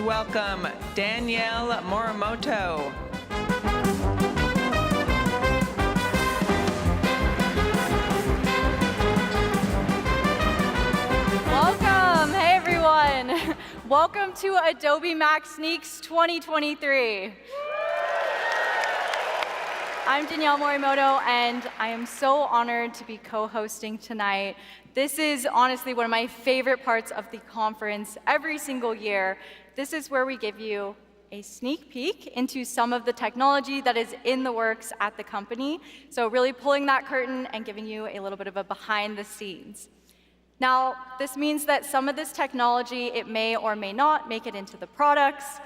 welcome Danielle Morimoto. Welcome, hey everyone. Welcome to Adobe Max Sneaks 2023. I'm Danielle Morimoto, and I am so honored to be co-hosting tonight. This is honestly one of my favorite parts of the conference every single year. This is where we give you a sneak peek into some of the technology that is in the works at the company. So really pulling that curtain and giving you a little bit of a behind the scenes. Now, this means that some of this technology, it may or may not make it into the products.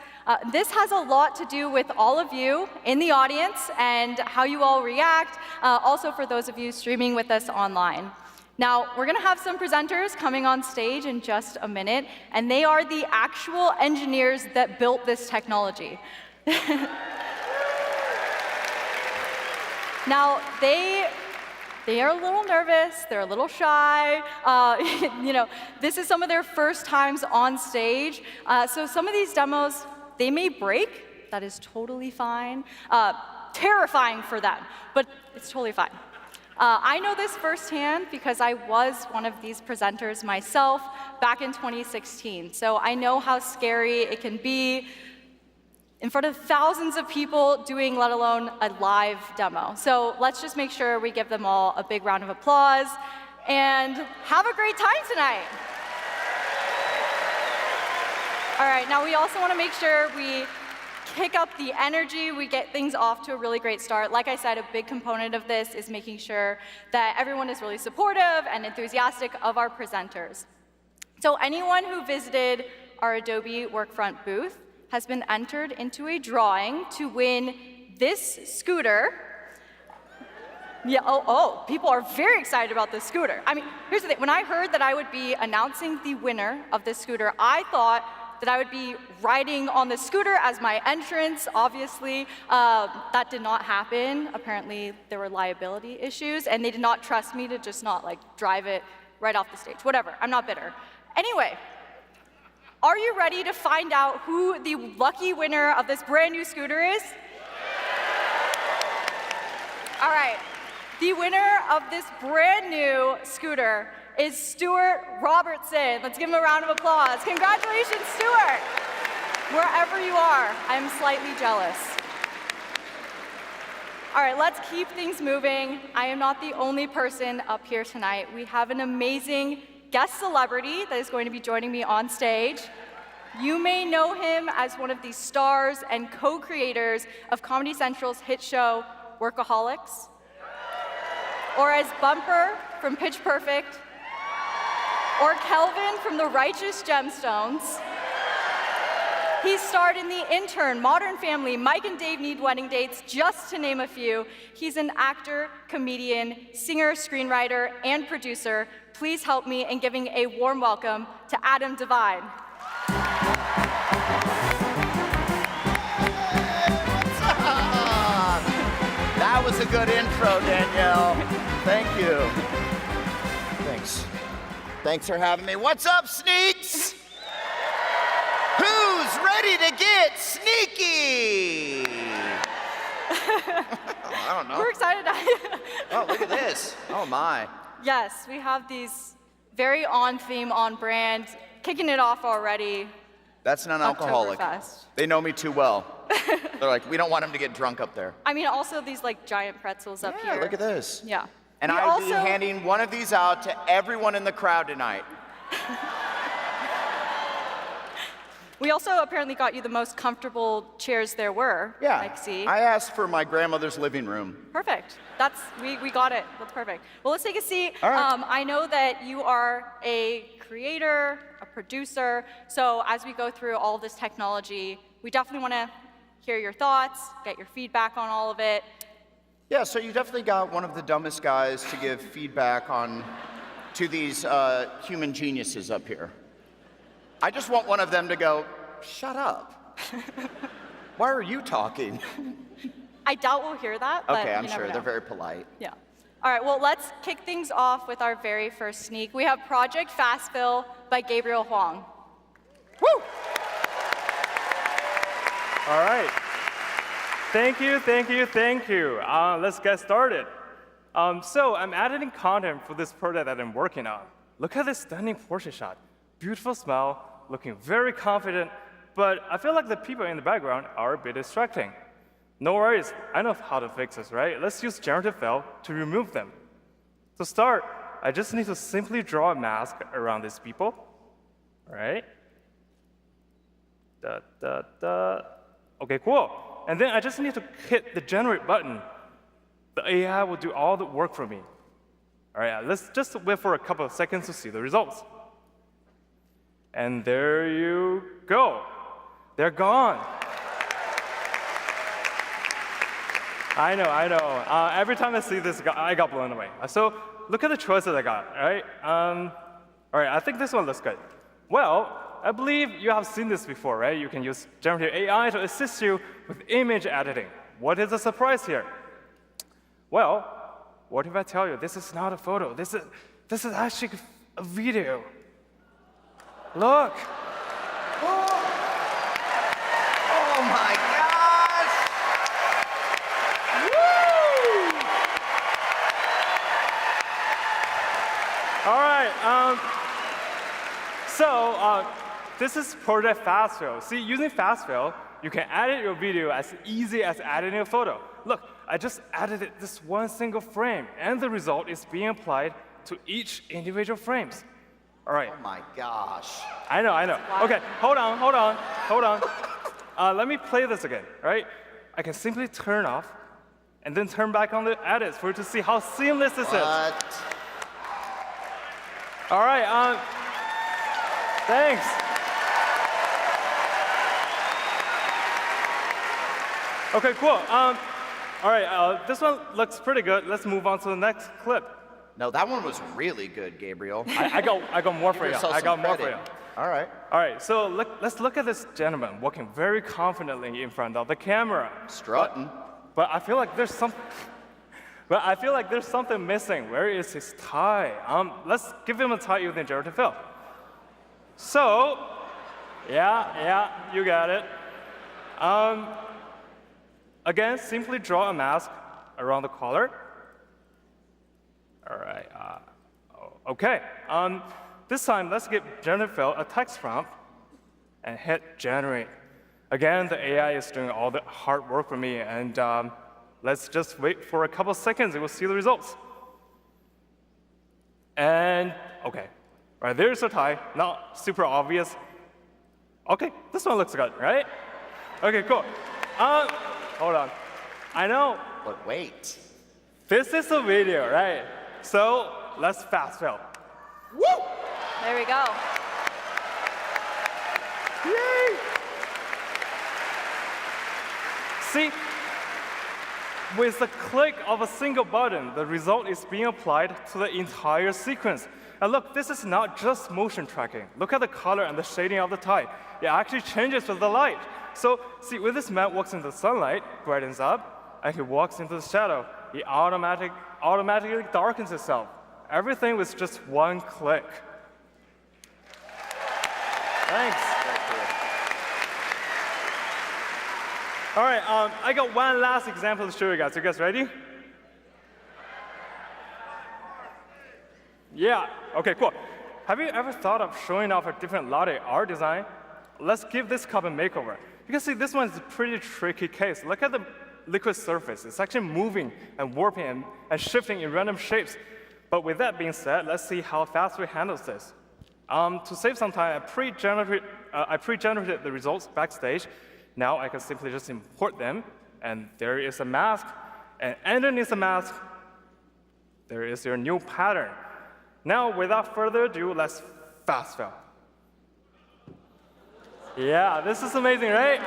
This has a lot to do with all of you in the audience and how you all react, also for those of you streaming with us online. Now, we're going to have some presenters coming on stage in just a minute, and they are the actual engineers that built this technology. Now, they are a little nervous, they're a little shy. This is some of their first times on stage. So some of these demos, they may break. That is totally fine. Terrifying for them, but it's totally fine. I know this firsthand because I was one of these presenters myself back in 2016. So I know how scary it can be in front of thousands of people doing, let alone a live demo. So let's just make sure we give them all a big round of applause and have a great time tonight. All right, now we also want to make sure we kick up the energy, we get things off to a really great start. Like I said, a big component of this is making sure that everyone is really supportive and enthusiastic of our presenters. So anyone who visited our Adobe Workfront booth has been entered into a drawing to win this scooter. Yeah, people are very excited about this scooter. I mean, here's the thing, when I heard that I would be announcing the winner of this scooter, I thought that I would be riding on the scooter as my entrance. Obviously, that did not happen. Apparently, there were liability issues, and they did not trust me to just not drive it right off the stage. Whatever, I'm not bitter. Anyway, are you ready to find out who the lucky winner of this brand new scooter is? All right, the winner of this brand new scooter is Stuart Robertson. Let's give him a round of applause. Congratulations, Stuart. Wherever you are, I'm slightly jealous. All right, let's keep things moving. I am not the only person up here tonight. We have an amazing guest celebrity that is going to be joining me on stage. You may know him as one of the stars and co-creators of Comedy Central's hit show, Workaholics, or as Bumper from Pitch Perfect, or Kelvin from The Righteous Gemstones. He starred in The Intern, Modern Family, Mike and Dave Need Wedding Dates, just to name a few. He's an actor, comedian, singer, screenwriter, and producer. Please help me in giving a warm welcome to Adam Devine. That was a good intro, Danielle. Thank you. Thanks. Thanks for having me. What's up, Sneaks? Who's ready to get sneaky? I don't know. We're excited. Oh, look at this. Oh, my. Yes, we have these very on theme, on brand, kicking it off already. That's non-alcoholic. Oktoberfest. They know me too well. They're like, we don't want him to get drunk up there. I mean, also these giant pretzels up here. Yeah, look at this. Yeah. And I'll be handing one of these out to everyone in the crowd tonight. We also apparently got you the most comfortable chairs there were. Yeah. See. I asked for my grandmother's living room. Perfect. We got it. That's perfect. Well, let's take a seat. All right. I know that you are a creator, a producer. So as we go through all of this technology, we definitely want to hear your thoughts, get your feedback on all of it. Yeah, so you definitely got one of the dumbest guys to give feedback to these human geniuses up here. I just want one of them to go, shut up. Why are you talking? I doubt we'll hear that, but okay, I'm you never sure. know. They're very polite. Yeah. All right, well, let's kick things off with our very first sneak. We have Project Fast Fill by Gabriel Huang. Woo! All right. Thank you, thank you, thank you. Let's get started. So I'm editing content for this project that I'm working on. Look at this stunning portrait shot. Beautiful smile, looking very confident, but I feel like the people in the background are a bit distracting. No worries, I know how to fix this, right? Let's use generative fill to remove them. To start, I just need to simply draw a mask around these people, all right? Okay, cool. And then I just need to hit the generate button. The AI will do all the work for me. All right, let's just wait for a couple of seconds to see the results. And there you go. They're gone. I know. Every time I see this, I got blown away. So look at the choices I got, all right? All right, I think this one looks good. Well, I believe you have seen this before, right? You can use generative AI to assist you with image editing. What is the surprise here? Well, what if I tell you this is not a photo? This is actually a video. Look. Oh my gosh! Woo! All right. This is Project Fast Fill. See, using Fast Fill, you can edit your video as easy as editing a photo. Look, I just edited this one single frame, and the result is being applied to each individual frames. All right. Oh my gosh. I know. Okay, hold on. Let me play this again, right? I can simply turn off and then turn back on the edits for you to see how seamless this is. All right, thanks. Okay, cool. All right, this one looks pretty good. Let's move on to the next clip. No, that one was really good, Gabriel. I got more for you. I got more for you. All right. All right, so let's look at this gentleman walking very confidently in front of the camera. Strutting. But I feel like there's something missing. Where is his tie? Let's give him a tie using generative fill. So, yeah, you got it. Again, simply draw a mask around the collar. All right. Okay. This time, let's give generative fill a text prompt and hit generate. Again, the AI is doing all the hard work for me, and let's just wait for a couple seconds and we'll see the results. And, okay. All right, there's a tie, not super obvious. Okay, this one looks good, right? Okay, cool. Hold on. I know. But wait. This is a video, right? So let's fast fill. Woo! There we go. Yay! See, with the click of a single button, the result is being applied to the entire sequence. And look, this is not just motion tracking. Look at the color and the shading of the tie. It actually changes with the light. So, see, when this man walks into the sunlight, brightens up, and he walks into the shadow, it automatically darkens itself. Everything with just one click. Thanks. All right, I got one last example to show you guys. You guys ready? Yeah, okay, cool. Have you ever thought of showing off a different latte art design? Let's give this cup a makeover. You can see this one is a pretty tricky case. Look at the liquid surface. It's actually moving and warping and shifting in random shapes. But with that being said, let's see how fast we handle this. To save some time, I pre-generated the results backstage. Now I can simply just import them, and there is a mask. And underneath the mask, there is your new pattern. Now, without further ado, let's fast fill. Yeah, this is amazing, right?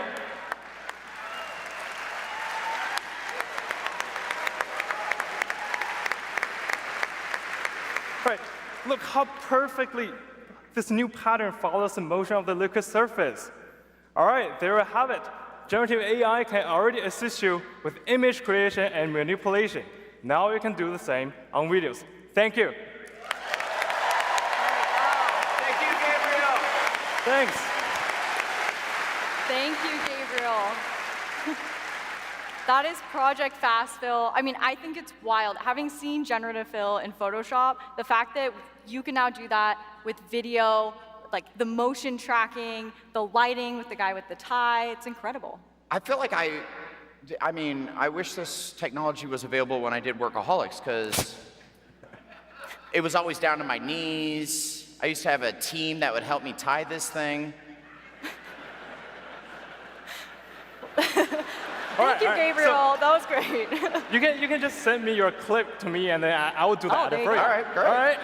Right, look how perfectly this new pattern follows the motion of the liquid surface. All right, there you have it. Generative AI can already assist you with image creation and manipulation. Now you can do the same on videos. Thank you. Thank you, Gabriel. Thanks. Thank you, Gabriel. That is Project Fast Fill. I mean, I think it's wild. Having seen generative fill in Photoshop, the fact that you can now do that with video, like the motion tracking, the lighting with the guy with the tie, it's incredible. I feel like I wish this technology was available when I did Workaholics, because it was always down to my knees. I used to have a team that would help me tie this thing. Thank you, Gabriel. That was great. You can just send me your clip to me, and then I will do the edit for you. All right, great. All right.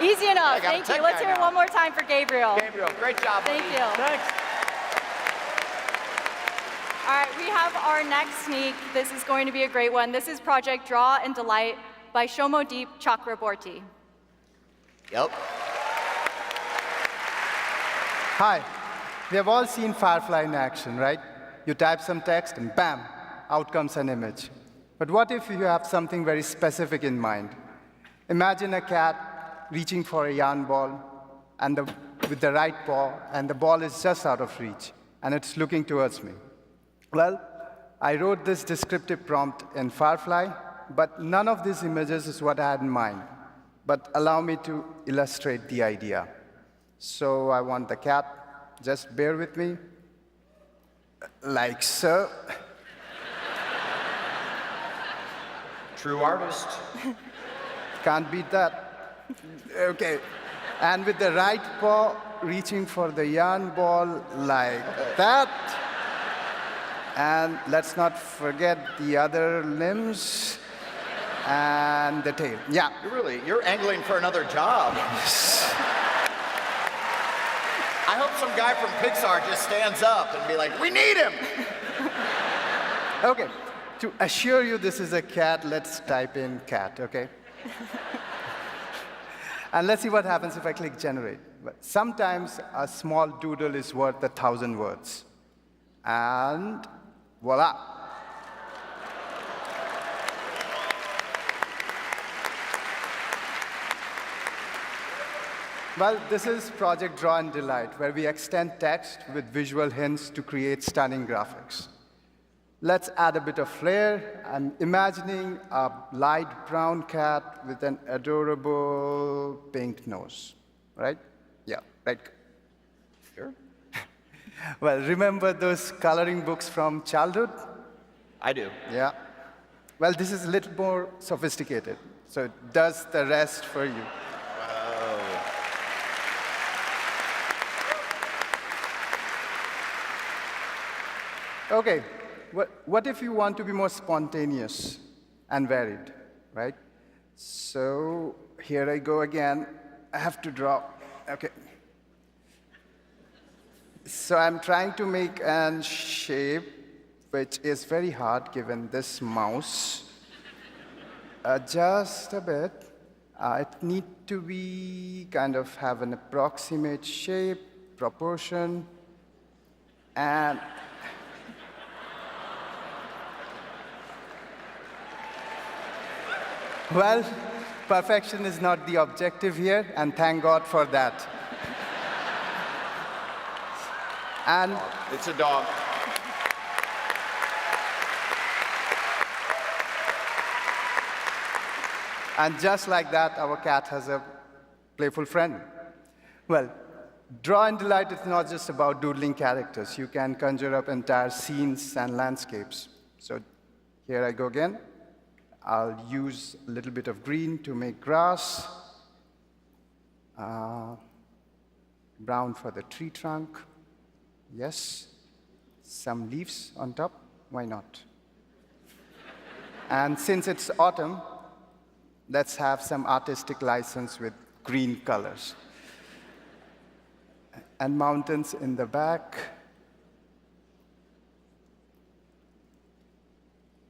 Easy enough. I got a Thank you. tech Let's guy hear it now. one more time for Gabriel. Gabriel, great job. Thank buddy. you. Thanks. All right, we have our next sneak. This is going to be a great one. This is Project Draw and Delight by Shomodeep Chakraborty. Yep. Hi. We have all seen Firefly in action, right? You type some text and bam, out comes an image. But what if you have something very specific in mind? Imagine a cat reaching for a yarn ball and with the right paw, and the ball is just out of reach, and it's looking towards me. Well, I wrote this descriptive prompt in Firefly, but none of these images is what I had in mind. But allow me to illustrate the idea. So I want the cat, just bear with me, like so. True artist. Can't beat that. Okay. And with the right paw reaching for the yarn ball like that. And let's not forget the other limbs and the tail. Yeah. You're angling for another job. I hope some guy from Pixar just stands up and be like, we need him. Okay. To assure you this is a cat, let's type in cat, okay? And let's see what happens if I click generate. But sometimes a small doodle is worth 1,000 words. And voila. Well, this is Project Draw and Delight, where we extend text with visual hints to create stunning graphics. Let's add a bit of flair. I'm imagining a light brown cat with an adorable pink nose, right? Yeah, right. Sure. Well, remember those coloring books from childhood? I do. Yeah. Well, this is a little more sophisticated, so it does the rest for you. Okay, what if you want to be more spontaneous and varied, right? So here I go again. I have to draw. Okay. So I'm trying to make a shape which is very hard given this mouse. Just a bit. It needs to be kind of have an approximate shape, proportion, and well, perfection is not the objective here, and thank God for that. And It's a dog. And just like that, our cat has a playful friend. Well, Draw and Delight is not just about doodling characters. You can conjure up entire scenes and landscapes. So here I go again. I'll use a little bit of green to make grass, brown for the tree trunk, yes, some leaves on top, why not? And since it's autumn, let's have some artistic license with green colors. And mountains in the back.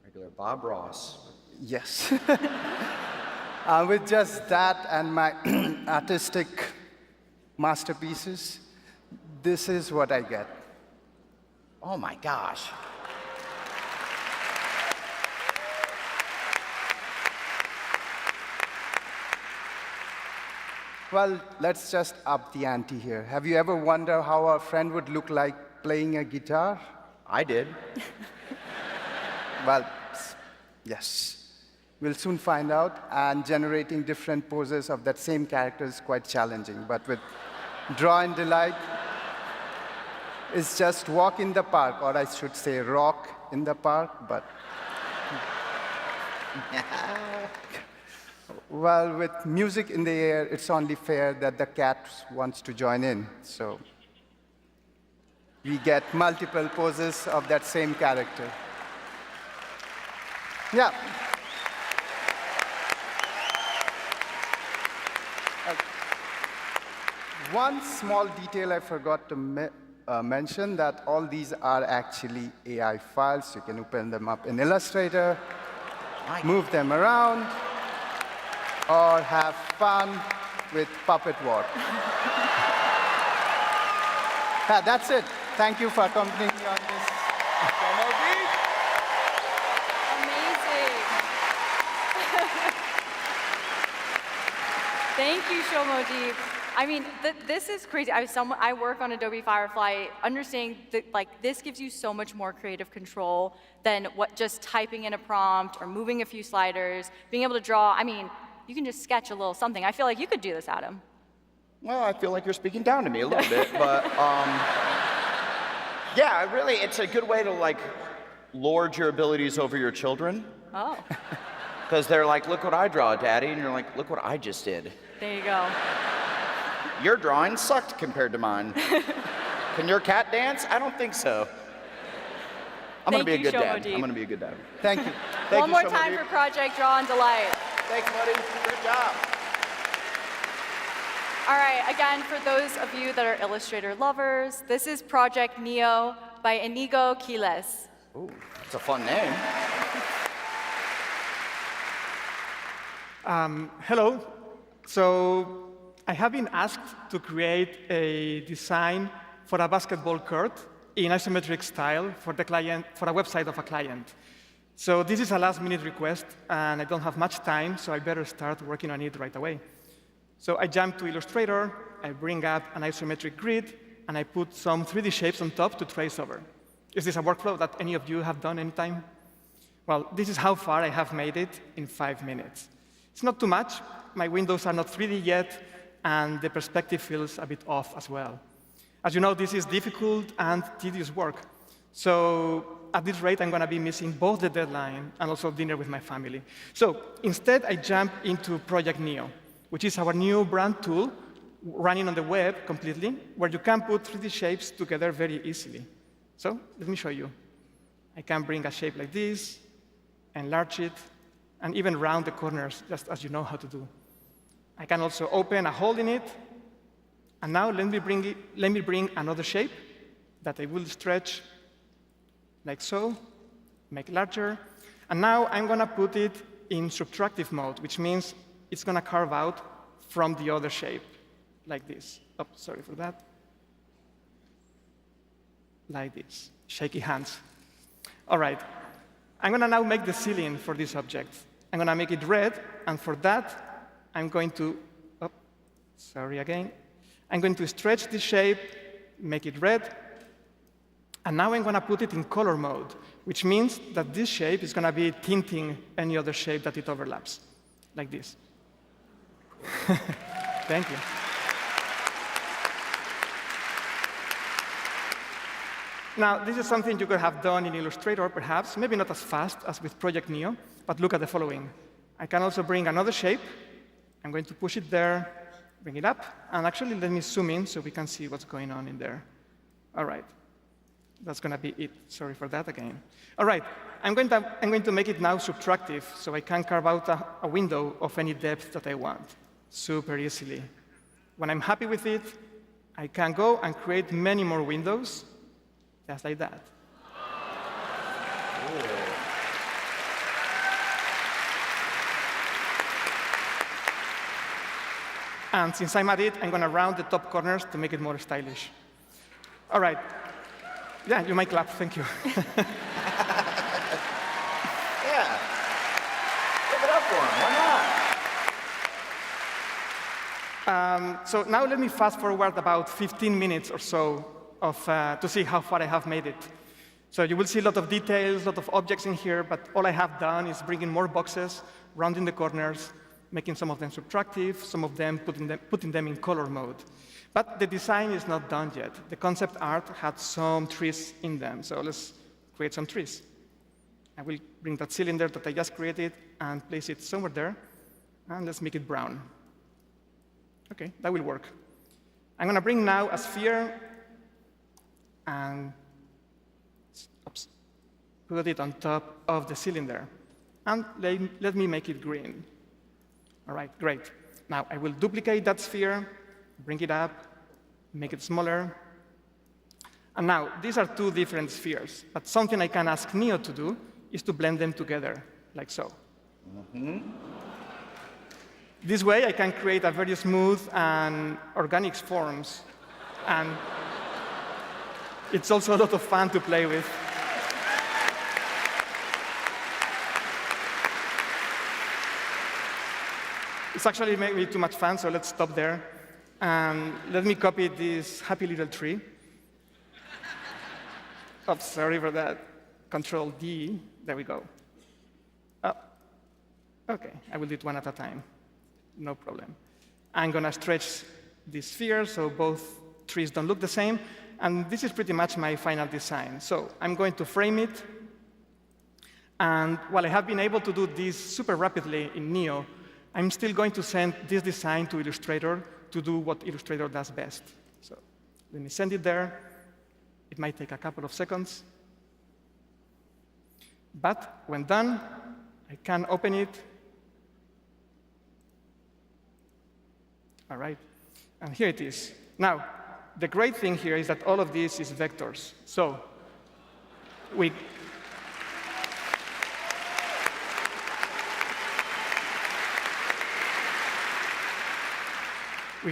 Regular Bob Ross. Yes. With just that and my artistic masterpieces, this is what I get. Oh my gosh. Well, let's just up the ante here. Have you ever wondered how our friend would look like playing a guitar? I did. Well, yes. We'll soon find out, and generating different poses of that same character is quite challenging. But with Draw and Delight, it's just walk in the park, or I should say rock in the park, but... Well, with music in the air, it's only fair that the cat wants to join in. So we get multiple poses of that same character. Yeah. One small detail I forgot to mention, that all these are actually AI files. You can open them up in Illustrator, move them around, or have fun with Puppet War. Yeah, that's it. Thank you for accompanying me on this. Amazing. Thank you, Shomodeep. I mean, this is crazy. I work on Adobe Firefly. Understanding that, this gives you so much more creative control than what just typing in a prompt or moving a few sliders, being able to draw. I mean, you can just sketch a little something. I feel like you could do this, Adam. Well, I feel like you're speaking down to me a little bit, but yeah, really, it's a good way to lord your abilities over your children. Oh. Because they're like, look what I draw, Daddy, and you're like, look what I just did. There you go. Your drawing sucked compared to mine. Can your cat dance? I don't think so. I'm going to be a good dad. I'm going to be a good dad. Thank you. One more time for Project Draw and Delight. Thanks, buddy. Good job. All right, again, for those of you that are Illustrator lovers, this is Project Neo by Inigo Quiles. Ooh, that's a fun name. Hello. So I have been asked to create a design for a basketball court in isometric style for the client, for a website of a client. So this is a last-minute request, and I don't have much time, so I better start working on it right away. So I jump to Illustrator, I bring up an isometric grid, and I put some 3D shapes on top to trace over. Is this a workflow that any of you have done anytime? Well, this is how far I have made it in 5 minutes. It's not too much. My windows are not 3D yet, and the perspective feels a bit off as well. As you know, this is difficult and tedious work. So at this rate, I'm going to be missing both the deadline and also dinner with my family. So instead, I jump into Project Neo, which is our new brand tool running on the web completely, where you can put 3D shapes together very easily. So let me show you. I can bring a shape like this, enlarge it, and even round the corners, just as you know how to do. I can also open a hole in it. And now let me bring another shape that I will stretch like so, make larger. And now I'm going to put it in subtractive mode, which means it's going to carve out from the other shape, like this. Oh, sorry for that. Like this. Shaky hands. All right. I'm going to now make the ceiling for this object. I'm going to make it red, and for that, I'm going to, oh, sorry again. I'm going to stretch this shape, make it red, and now I'm going to put it in color mode, which means that this shape is going to be tinting any other shape that it overlaps, like this. Thank you. Now, this is something you could have done in Illustrator, perhaps, maybe not as fast as with Project Neo, but look at the following. I can also bring another shape. I'm going to push it there, bring it up, and actually let me zoom in so we can see what's going on in there. All right. That's going to be it. Sorry for that again. All right. I'm going to make it now subtractive, so I can carve out a window of any depth that I want, super easily. When I'm happy with it, I can go and create many more windows, just like that. And since I'm at it, I'm going to round the top corners to make it more stylish. All right. Yeah, you might clap. Thank you. Yeah. Give it up for him. Why not? So now let me fast forward about 15 minutes or so to see how far I have made it. So you will see a lot of details, a lot of objects in here, but all I have done is bring in more boxes, rounding the corners, making some of them subtractive, some of them putting them in color mode. But the design is not done yet. The concept art had some trees in them, so let's create some trees. I will bring that cylinder that I just created and place it somewhere there, and let's make it brown. OK, that will work. I'm going to bring now a sphere and put it on top of the cylinder. And let me make it green. All right, great. Now I will duplicate that sphere, bring it up, make it smaller. And now these are two different spheres. But something I can ask Neo to do is to blend them together, like so. This way, I can create a very smooth and organic forms. And it's also a lot of fun to play with. It's actually maybe too much fun, so let's stop there. And let me copy this happy little tree. Oops, sorry for that. Control D. There we go. Oh, OK, I will do it one at a time. No problem. I'm going to stretch this sphere so both trees don't look the same. And this is pretty much my final design. So I'm going to frame it. And while I have been able to do this super rapidly in Neo, I'm still going to send this design to Illustrator to do what Illustrator does best. So let me send it there. It might take a couple of seconds. But when done, I can open it. All right. And here it is. Now, the great thing here is that all of this is vectors. So we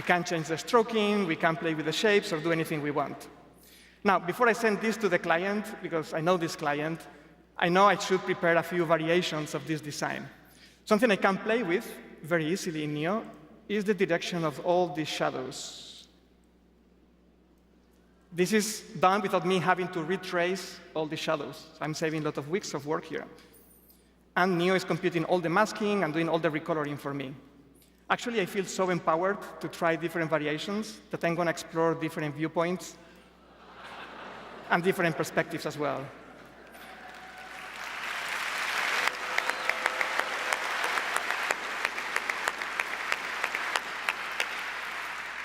can change the stroking, we can play with the shapes, or do anything we want. Now, before I send this to the client, because I know this client, I know I should prepare a few variations of this design. Something I can play with very easily in Neo is the direction of all these shadows. This is done without me having to retrace all the shadows. So I'm saving a lot of weeks of work here. And Neo is computing all the masking and doing all the recoloring for me. Actually, I feel so empowered to try different variations that I'm going to explore different viewpoints and different perspectives as well.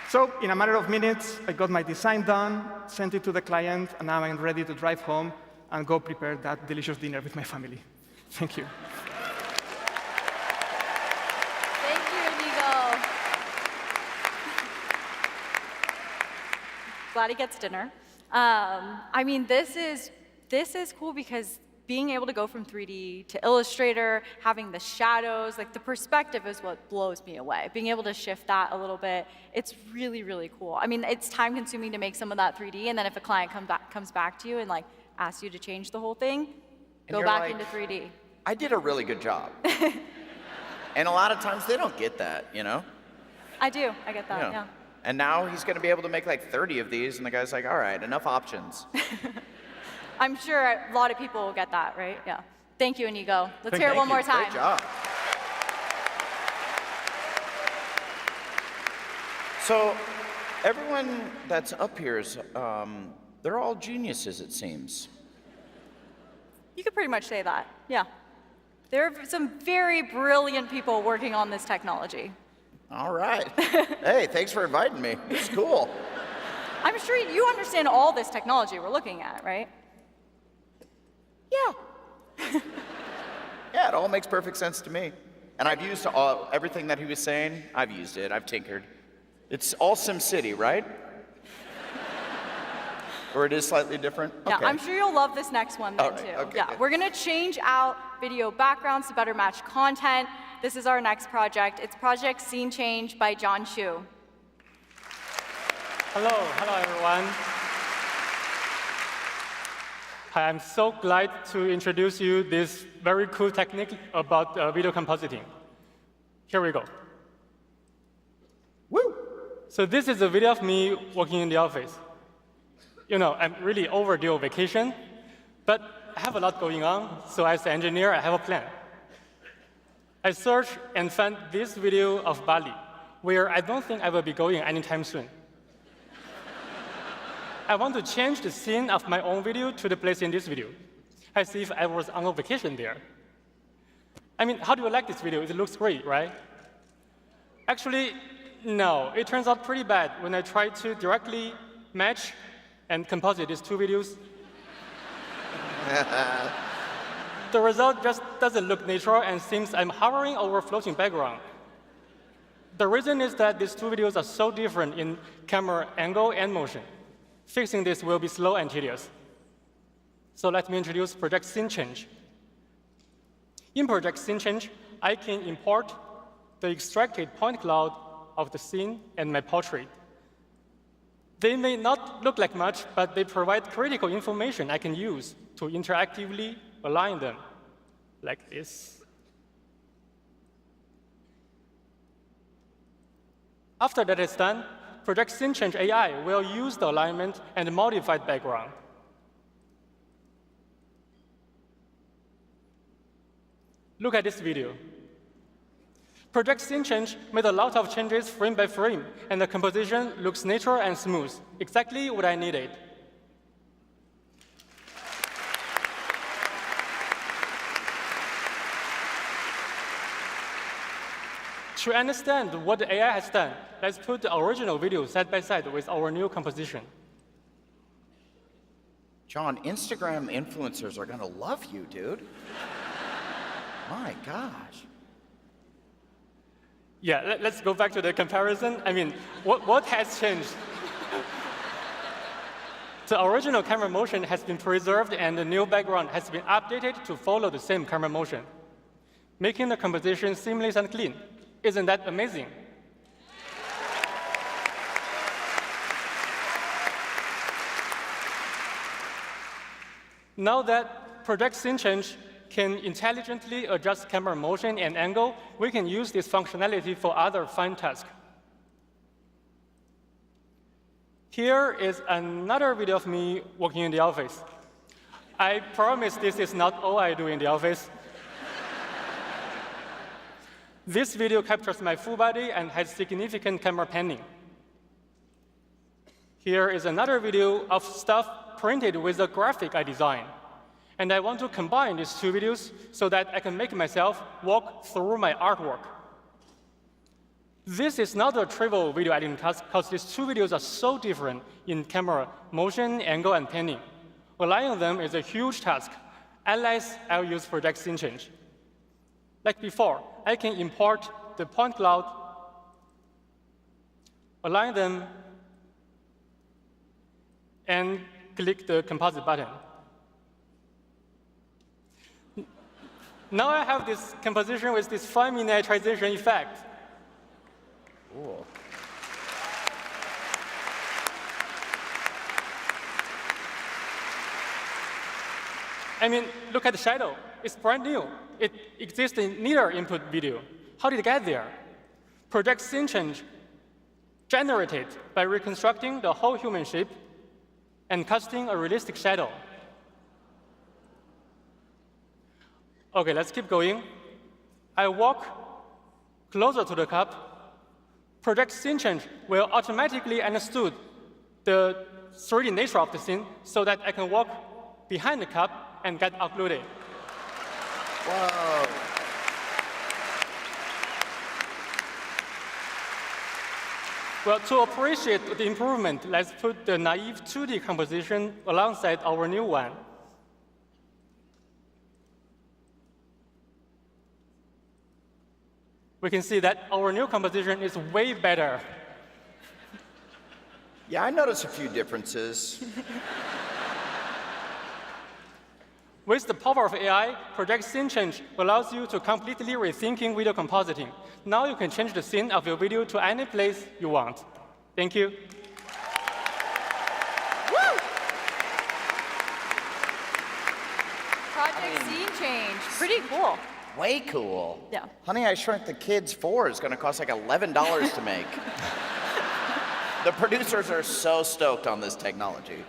So in a matter of minutes, I got my design done, sent it to the client, and now I'm ready to drive home and go prepare that delicious dinner with my family. Thank you. Thank you, Inigo. Glad he gets dinner. I mean, this is cool because being able to go from 3D to Illustrator, having the shadows, like the perspective is what blows me away. Being able to shift that a little bit, it's really, really cool. I mean, it's time-consuming to make some of that 3D, and then if a client comes back to you and like asks you to change the whole thing, go back into 3D. I did a really good job. And a lot of times they don't get that, you know? I do. I get that, yeah. And now he's going to be able to make like 30 of these, and the guy's like, all right, enough options. I'm sure a lot of people will get that, right? Yeah. Thank you, Inigo. Let's hear it one more time. Great job. So everyone that's up here is, they're all geniuses, it seems. You could pretty much say that, yeah. There are some very brilliant people working on this technology. All right. Hey, thanks for inviting me. It's cool. I'm sure you understand all this technology we're looking at, right? Yeah. Yeah, it all makes perfect sense to me. And I've used everything that he was saying. I've used it. I've tinkered. It's all SimCity, right? Or it is slightly different? Yeah, okay. I'm sure you'll love this next one then, too. Okay, yeah, good. we're going to change out video backgrounds to better match content. This is our next project. It's Project Scene Change by John Chu. Hello everyone. Hi, I'm so glad to introduce you this very cool technique about video compositing. Here we go. Woo! So this is a video of me working in the office. You know, I'm really overdue vacation, But I have a lot going on, so as an engineer, I have a plan. I searched and found this video of Bali, where I don't think I will be going anytime soon. I want to change the scene of my own video to the place in this video, as if I was on a vacation there. I mean, how do you like this video? It looks great, right? Actually, no. It turns out pretty bad when I try to directly match and composite these two videos. The result just doesn't look natural and seems I'm hovering over a floating background. The reason is that these two videos are so different in camera angle and motion. Fixing this will be slow and tedious. So let me introduce Project Scene Change. In Project Scene Change, I can import the extracted point cloud of the scene and my portrait. They may not look like much, but they provide critical information I can use to interactively align them, like this. After that is done, Project Scene Change AI will use the alignment and modified background. Look at this video. Project Scene Change made a lot of changes frame by frame, and the composition looks natural and smooth, exactly what I needed. To understand what the AI has done, let's put the original video side by side with our new composition. John, Instagram influencers are going to love you, dude. My gosh. Yeah, let's go back to the comparison. I mean, what has changed? The original camera motion has been preserved, and the new background has been updated to follow the same camera motion, making the composition seamless and clean. Isn't that amazing? Now that Project Scene Change can intelligently adjust camera motion and angle, we can use this functionality for other fine tasks. Here is another video of me working in the office. I promise this is not all I do in the office. This video captures my full body and has significant camera panning. Here is another video of stuff printed with a graphic I designed. And I want to combine these two videos so that I can make myself walk through my artwork. This is not a trivial video editing task because these two videos are so different in camera motion, angle, and panning. Aligning them is a huge task, unless I'll use Project Scene Change. Like before, I can import the point cloud, align them, and click the composite button. Now I have this composition with this fine miniaturization effect. Cool. I mean, look at the shadow. It's brand new. It exists in neither input video. How did it get there? Project Scene Change generated by reconstructing the whole human shape and casting a realistic shadow. OK, let's keep going. I walk closer to the cup. Project Scene Change will automatically understood the 3D nature of the scene so that I can walk behind the cup and get occluded. Whoa. Well, to appreciate the improvement, let's put the naive 2D composition alongside our new one. We can see that our new composition is way better. Yeah, I noticed a few differences. With the power of AI, Project Scene Change allows you to completely rethinking video compositing. Now you can change the scene of your video to any place you want. Thank you. Woo! Project Scene Change. Pretty cool. Way cool. Yeah. Honey, I Shrunk the Kids 4 is going to cost like $11 to make. The producers are so stoked on this technology.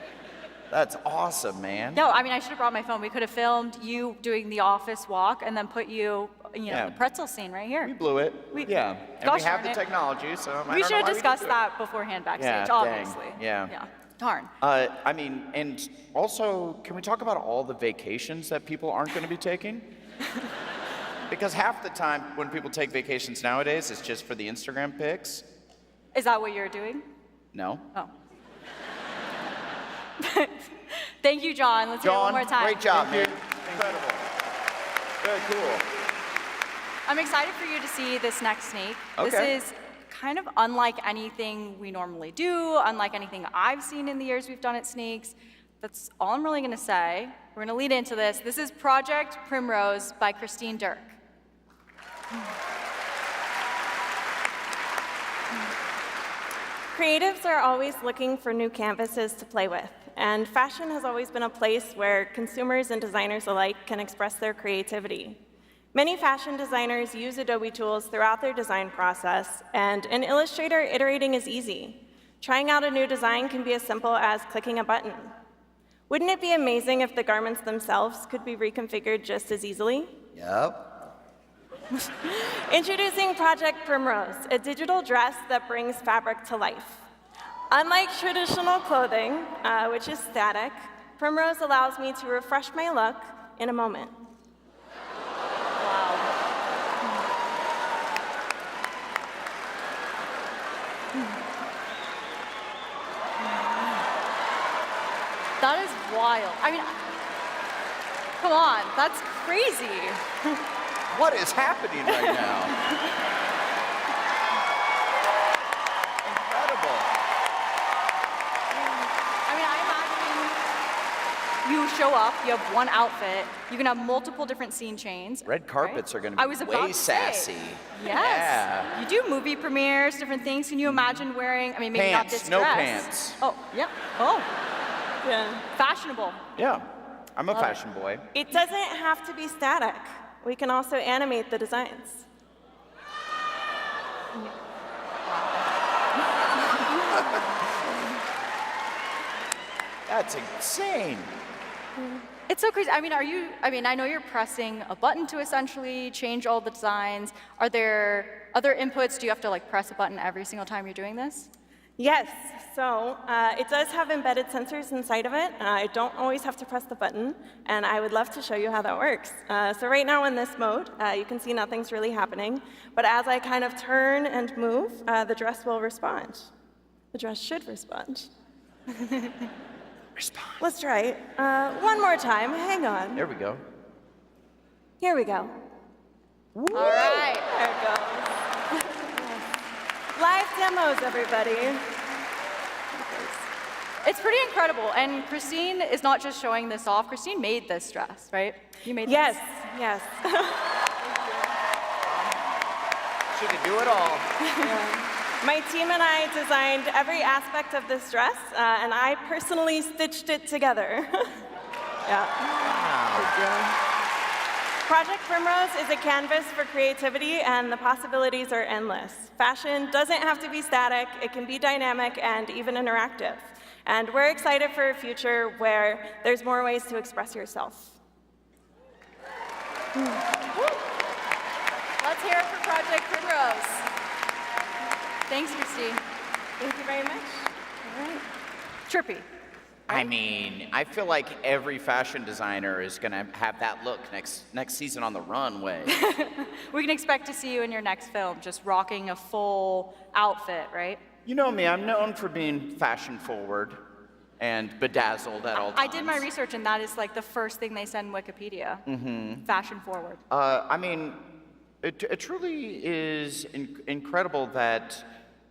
That's awesome, man. No, I mean, I should have brought my phone. We could have filmed you doing the office walk and then put you, Yeah. the pretzel scene right here. We blew it. Yeah. And Gosh we have darn the it. technology, so I don't We know should have why discussed didn't do it. that beforehand backstage, Yeah, dang. obviously. Yeah. Yeah. Darn. I mean, and also, can we talk about all the vacations that people aren't going to be taking? Because half the time when people take vacations nowadays, it's just for the Instagram pics. Is that what you're doing? No. Oh. Thank you, John. Let's hear it one John, more time. great job, man. Incredible. Very cool. I'm excited for you to see this next snake. Okay. This is kind of unlike anything we normally do, unlike anything I've seen in the years we've done at Sneaks. That's all I'm really going to say. We're going to lead into this. This is Project Primrose by Christine Dirk. Creatives are always looking for new canvases to play with, and fashion has always been a place where consumers and designers alike can express their creativity. Many fashion designers use Adobe tools throughout their design process, and in Illustrator, iterating is easy. Trying out a new design can be as simple as clicking a button. Wouldn't it be amazing if the garments themselves could be reconfigured just as easily? Yep. Introducing Project Primrose, a digital dress that brings fabric to life. Unlike traditional clothing, which is static, Primrose allows me to refresh my look in a moment. That is wild. I mean, come on, that's crazy. What is happening right now? Incredible. I mean, I imagine you show up, you have one outfit, you can have multiple different scene chains. Red carpets right? are going to I be was about way to say. sassy. Yes. Yeah. You do movie premieres, different things. Can you imagine wearing, I mean, maybe not Pants, this no dress. pants. Oh, yeah. Oh, Yeah. fashionable. Yeah. I'm a fashion boy. It doesn't have to be static. We can also animate the designs. That's insane. It's so crazy. I mean, I know you're pressing a button to essentially change all the designs. Are there other inputs? Do you have to like press a button every single time you're doing this? Yes, so it does have embedded sensors inside of it. I don't always have to press the button, and I would love to show you how that works. So right now in this mode, you can see nothing's really happening, but as I kind of turn and move, the dress will respond. The dress should respond. Respond. Let's try it. One more time, hang on. There we go. Here we go. All right. There it goes. Live demos, everybody. It's pretty incredible. And Christine is not just showing this off. Christine made this dress, right? You made Yes, this. yes. She can do it all. My team and I designed every aspect of this dress, and I personally stitched it together. Yeah. Wow. Project Primrose is a canvas for creativity, and the possibilities are endless. Fashion doesn't have to be static. It can be dynamic and even interactive. And we're excited for a future where there's more ways to express yourself. Let's hear it for Project Primrose. Thanks, Christine. Thank you very much. All right. Trippy. I mean, I feel like every fashion designer is going to have that look next season on the runway. We can expect to see you in your next film, just rocking a full outfit, right? You know me, I'm known for being fashion forward and bedazzled at all times. I did my research, and that is like the first thing they said in Wikipedia. Mm-hmm. Fashion forward. I mean, it truly is incredible that,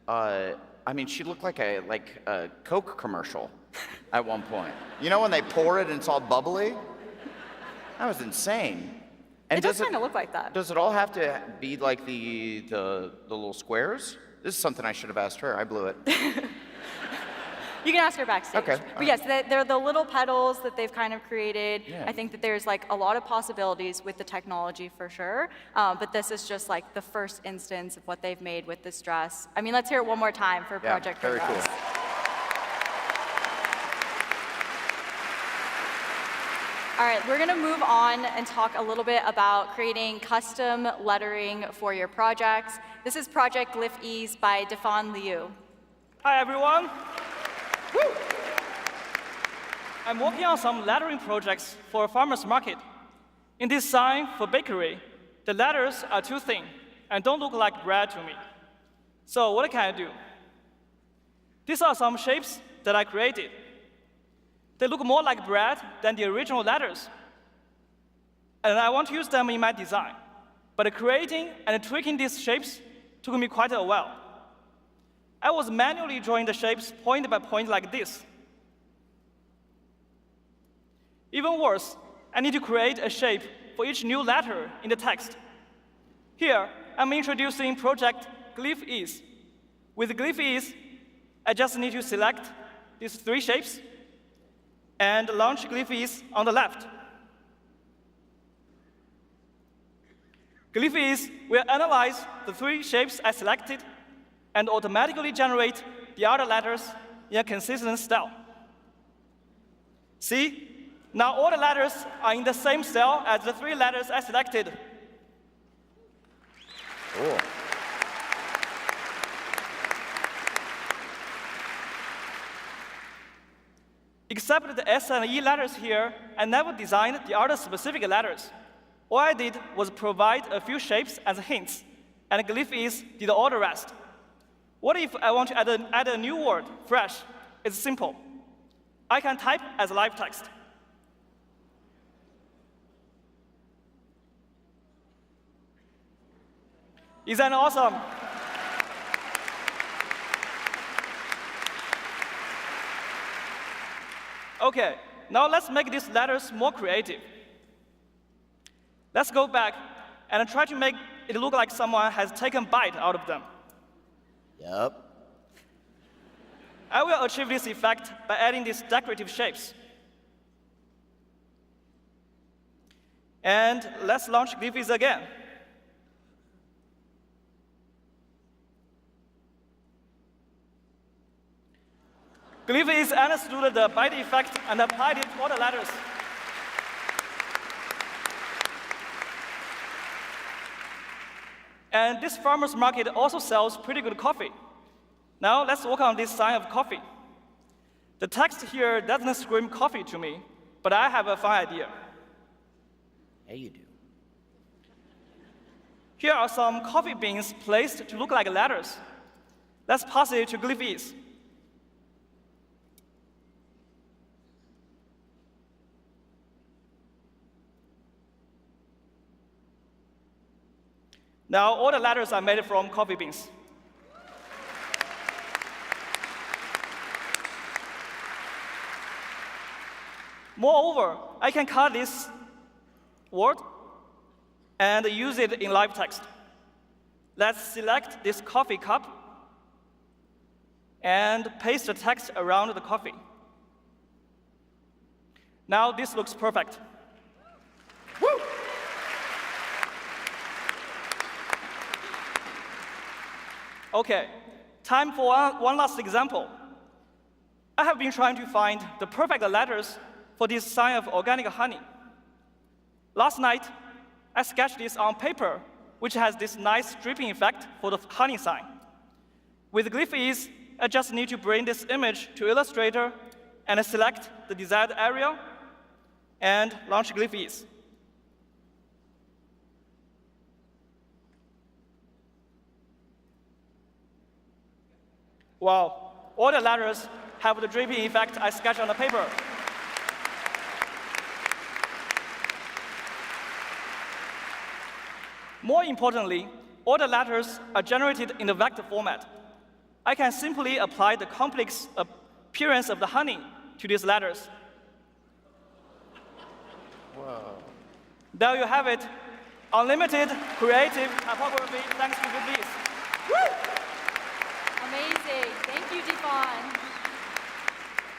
I mean, she looked like a Coke commercial at one point. You know when they pour it and it's all bubbly? That was insane. And It does kind of look like that. Does it all have to be like the little squares? This is something I should have asked her. I blew it. You can ask her backstage. Okay, But yes, they're the little petals that they've kind of created. Yeah. I think that there's like a lot of possibilities with the technology for sure. But this is just like the first instance of what they've made with this dress. I mean, let's hear it one more time for Yeah, Project very Primrose. cool. All right, we're going to move on and talk a little bit about creating custom lettering for your projects. This is Project Glyph Ease by Defan Liu. Hi, everyone. Woo! I'm working on some lettering projects for a farmer's market. In this sign for bakery, the letters are too thin and don't look like bread to me. So what can I do? These are some shapes that I created. They look more like bread than the original letters. And I want to use them in my design. But creating and tweaking these shapes took me quite a while. I was manually drawing the shapes point by point like this. Even worse, I need to create a shape for each new letter in the text. Here, I'm introducing Project Glyph Ease. With Glyph Ease, I just need to select these 3 shapes and launch Glyph Ease on the left. Glyph Ease will analyze the 3 shapes I selected and automatically generate the other letters in a consistent style. See? Now all the letters are in the same style as the 3 letters I selected. Cool. Except the S and E letters here, I never designed the other specific letters. All I did was provide a few shapes as hints, and Glyph Ease did all the rest. What if I want to add a new word, fresh? It's simple. I can type as live text. Isn't that awesome? OK, now let's make these letters more creative. Let's go back and try to make it look like someone has taken a bite out of them. Yep. I will achieve this effect by adding these decorative shapes. And let's launch Glyph Ease again. Glyph Ease understood the bite effect and applied it to all the letters. And this farmer's market also sells pretty good coffee. Now let's work on this sign of coffee. The text here doesn't scream coffee to me, but I have a fun idea. Yeah, you do. Here are some coffee beans placed to look like letters. Let's pass it to Glyph Ease. Now all the letters are made from coffee beans. Moreover, I can cut this word and use it in live text. Let's select this coffee cup and paste the text around the coffee. Now this looks perfect. Woo! OK, time for one last example. I have been trying to find the perfect letters for this sign of organic honey. Last night, I sketched this on paper, which has this nice dripping effect for the honey sign. With Glyph Ease, I just need to bring this image to Illustrator and select the desired area and launch Glyph Ease. Wow, all the letters have the dripping effect I sketched on the paper. More importantly, all the letters are generated in the vector format. I can simply apply the complex appearance of the honey to these letters. Whoa. There you have it. Unlimited creative typography thanks to Glyph Ease. Woo! Amazing. Thank you, Defan.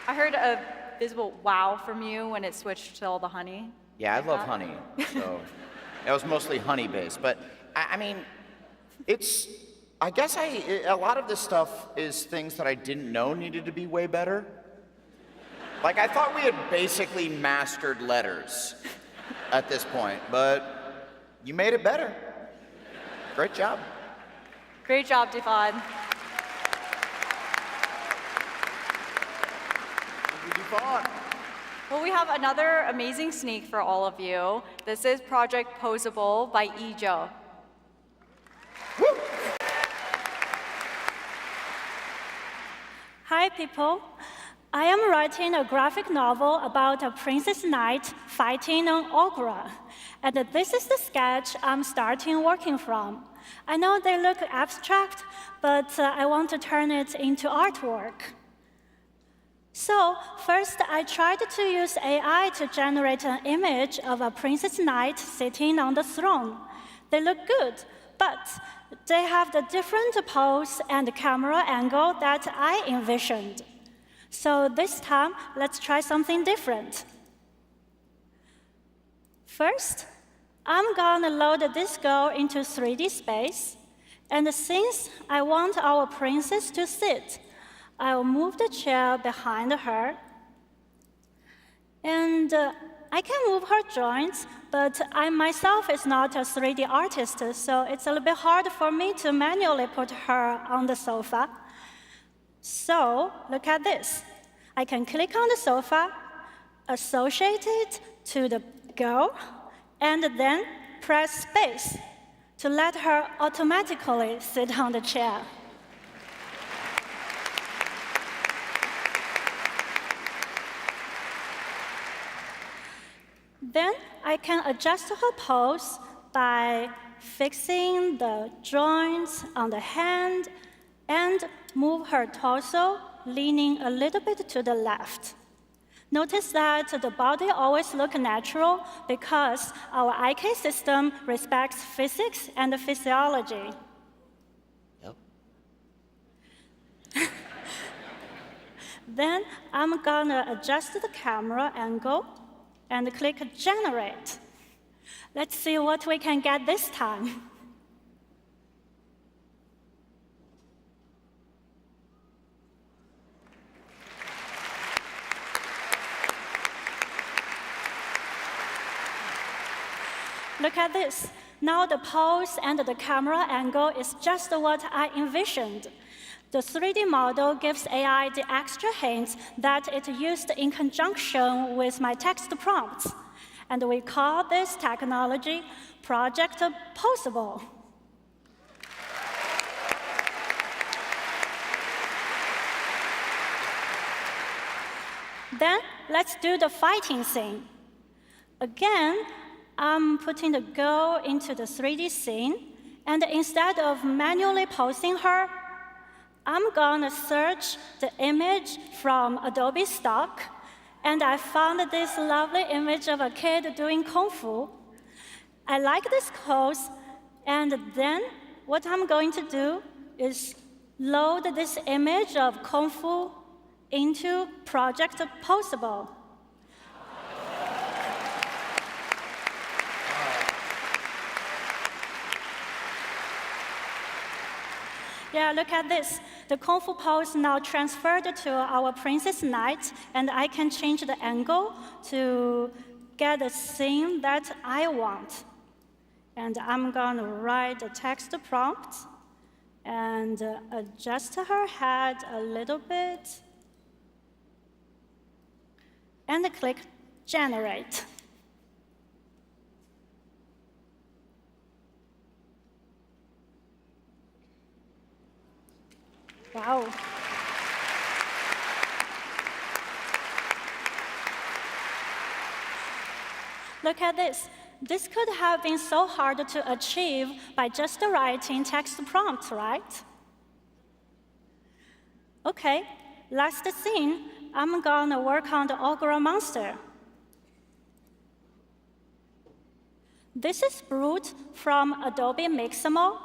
I heard a visible wow from you when it switched to all the honey. Yeah, I love honey, so that was mostly honey-based. But, I mean, I guess a lot of this stuff is things that I didn't know needed to be way better. Like, I thought we had basically mastered letters at this point, but you made it better. Great job. Great job, Defod. Well, we have another amazing sneak for all of you. This is Project Poseable by Ijo. Hi, people. I am writing a graphic novel about a princess knight fighting an ogre. And this is the sketch I'm starting working from. I know they look abstract, but I want to turn it into artwork. So first, I tried to use AI to generate an image of a princess knight sitting on the throne. They look good, but they have the different pose and camera angle that I envisioned. So this time, let's try something different. First, I'm gonna load this girl into 3D space. And since I want our princess to sit, I'll move the chair behind her. And I can move her joints, but I myself is not a 3D artist, so it's a little bit hard for me to manually put her on the sofa. So look at this. I can click on the sofa, associate it to the girl, and then press space to let her automatically sit on the chair. Then I can adjust her pose by fixing the joints on the hand and move her torso, leaning a little bit to the left. Notice that the body always looks natural because our IK system respects physics and physiology. Yep. Then I'm gonna adjust the camera angle and click Generate. Let's see what we can get this time. Look at this. Now the pose and the camera angle is just what I envisioned. The 3D model gives AI the extra hints that it used in conjunction with my text prompts. And we call this technology Project Poseable. Then let's do the fighting scene. Again, I'm putting the girl into the 3D scene, and instead of manually posing her, I'm gonna search the image from Adobe Stock, and I found this lovely image of a kid doing Kung Fu. I like this pose, and then what I'm going to do is load this image of Kung Fu into Project Poseable. Yeah, look at this. The Kung Fu pose now transferred to our Princess Knight, and I can change the angle to get the scene that I want. And I'm gonna write the text prompt and adjust her head a little bit, and click Generate. Wow. Look at this. This could have been so hard to achieve by just writing text prompts, right? Okay, last scene, I'm gonna work on the ogre monster. This is brewed from Adobe Mixamo.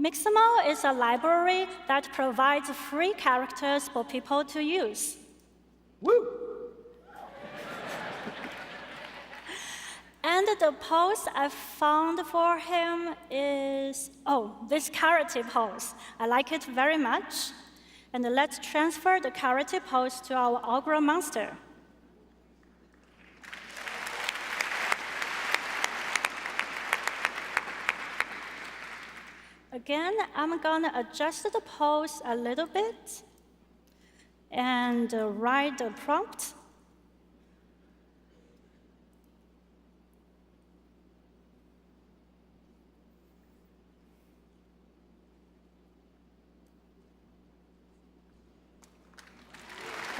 Mixamo is a library that provides free characters for people to use. Woo! And the pose I found for him is, this karate pose. I like it very much. And let's transfer the karate pose to our ogre monster. Again, I'm gonna adjust the pose a little bit and write the prompt.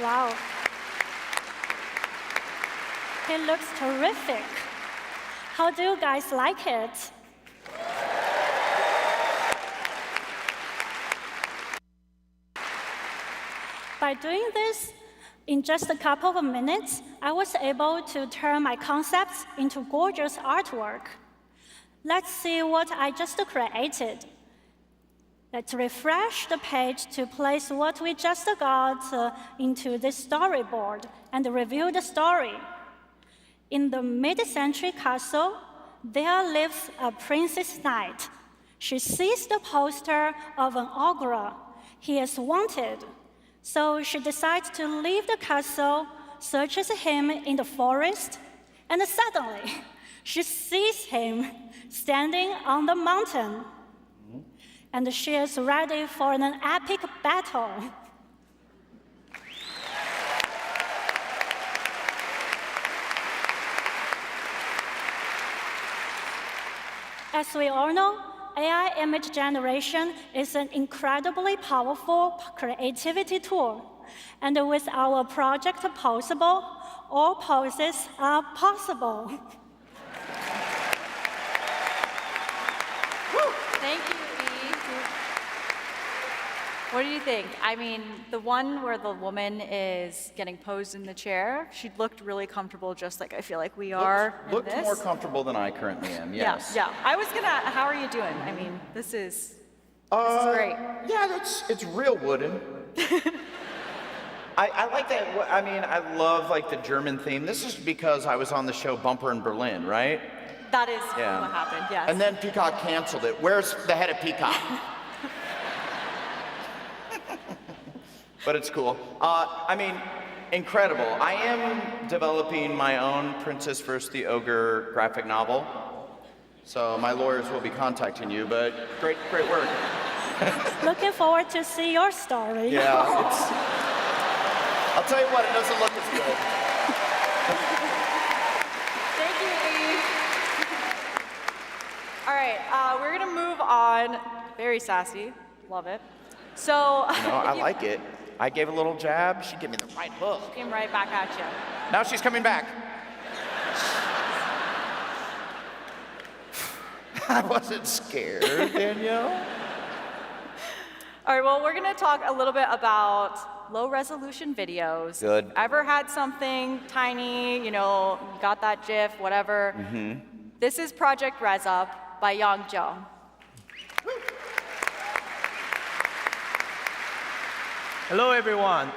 Wow. It looks terrific. How do you guys like it? By doing this, in just a couple of minutes, I was able to turn my concepts into gorgeous artwork. Let's see what I just created. Let's refresh the page to place what we just got into this storyboard and review the story. In the mid-century castle, there lives a princess knight. She sees the poster of an ogre. He is wanted. So she decides to leave the castle, searches him in the forest, and suddenly she sees him standing on the mountain. And she is ready for an epic battle. As we all know, AI image generation is an incredibly powerful creativity tool. And with our project Poseable, all poses are possible. Thank you, Eve. What do you think? I mean, the one where the woman is getting posed in the chair, she looked really comfortable, just like I feel like we are in Looked this. more comfortable than I currently am, yes. Yeah. I was gonna, how are you doing? I mean, this is great. Yeah, it's real wooden. I like that. I mean, I love like the German theme. This is because I was on the show Bumper in Berlin, right? That is what happened, yes. And then Peacock canceled it. Where's the head of Peacock? But it's cool. I mean, incredible. I am developing my own Princess vs. the Ogre graphic novel. So my lawyers will be contacting you, but great work. Looking forward to see your story. Yeah, I'll tell you what, it doesn't look as good. Thank you, Eve. All right, we're gonna move on. Very sassy, love it. So, I like it. I gave a little jab, she gave me the right hook. came right back at you. Now she's coming back. I wasn't scared, Danielle. All right, well, we're gonna talk a little bit about low resolution videos. Good. Ever had something tiny, you got that GIF, whatever. This is Project Res Up by Yang Zhou. Hello, everyone.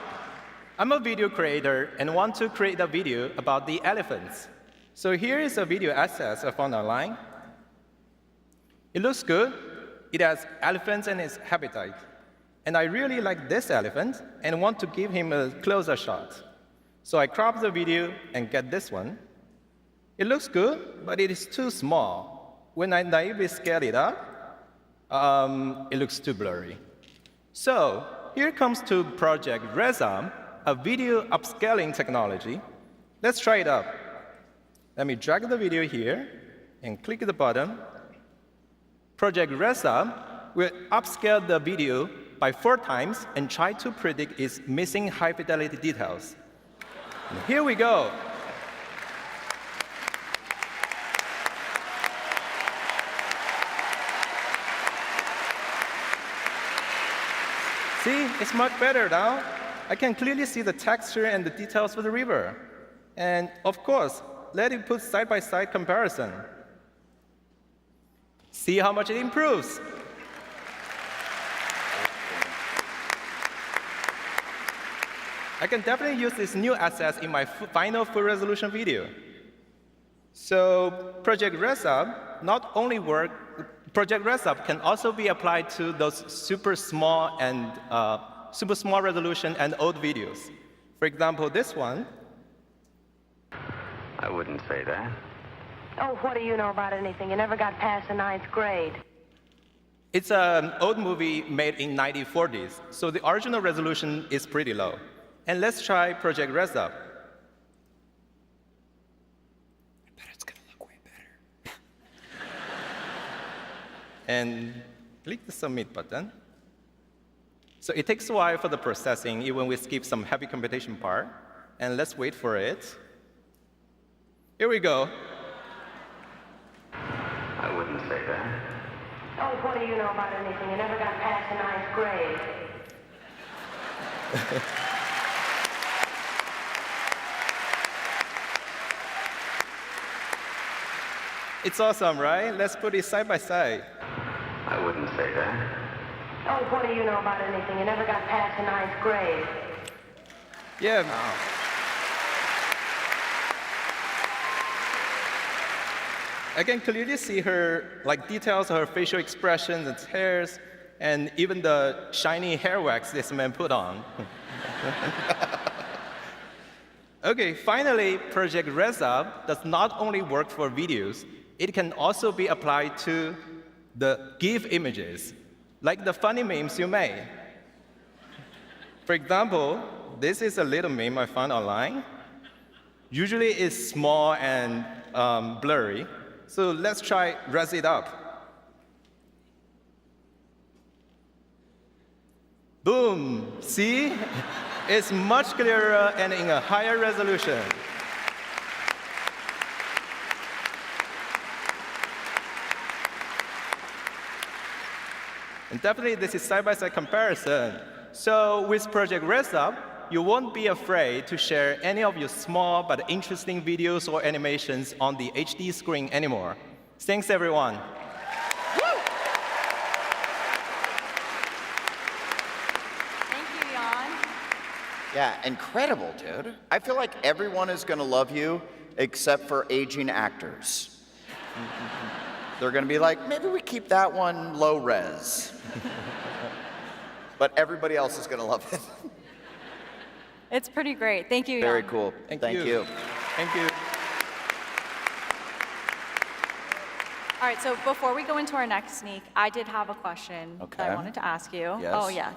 I'm a video creator and want to create a video about the elephants. So here is a video asset I found online. It looks good. It has elephants in its habitat. And I really like this elephant and want to give him a closer shot. So I crop the video and get this one. It looks good, but it is too small. When I naively scale it up, it looks too blurry. So here comes to Project Resum, a video upscaling technology. Let's try it out. Let me drag the video here and click the button. Project Resum will upscale the video by 4 times and try to predict its missing high-fidelity details. And here we go. See, it's much better now. I can clearly see the texture and the details of the river. And of course, let it put side-by-side comparison. See how much it improves. I can definitely use this new assets in my final full resolution video. So Project Resub not only Project Resub can also be applied to those super small resolution and old videos. For example, this one. I wouldn't say that. Oh, what do you know about anything? You never got past the 9th grade. It's an old movie made in 1940s, so the original resolution is pretty low. And let's try Project Res Up. I bet it's gonna look way better. And click the submit button. So it takes a while for the processing, even we skip some heavy computation part. And let's wait for it. Here we go. I wouldn't say that. Oh, what do you know about anything? You never got past the ninth grade. It's awesome, right? Let's put it side by side. I wouldn't say that. Oh, what do you know about anything? You never got past the ninth grade. Yeah. I can clearly see her, like, details of her facial expressions and hairs, and even the shiny hair wax this man put on. Okay, finally, Project Res Up does not only work for videos, it can also be applied to the GIF images, like the funny memes you made. For example, this is a little meme I found online. Usually it's small and blurry, so let's try Res It Up. Boom, see? It's much clearer and in a higher resolution. And definitely this is side-by-side comparison. So with Project Res Up, you won't be afraid to share any of your small but interesting videos or animations on the HD screen anymore. Thanks, everyone. Yeah, incredible, dude. I feel like everyone is gonna love you except for aging actors. They're gonna be like, maybe we keep that one low res. But everybody else is gonna love it. It's pretty great. Thank you, Jan. Very cool. Thank you. Thank you. All right, so before we go into our next sneak, I did have a question that I wanted to ask you. Yes. Oh yeah,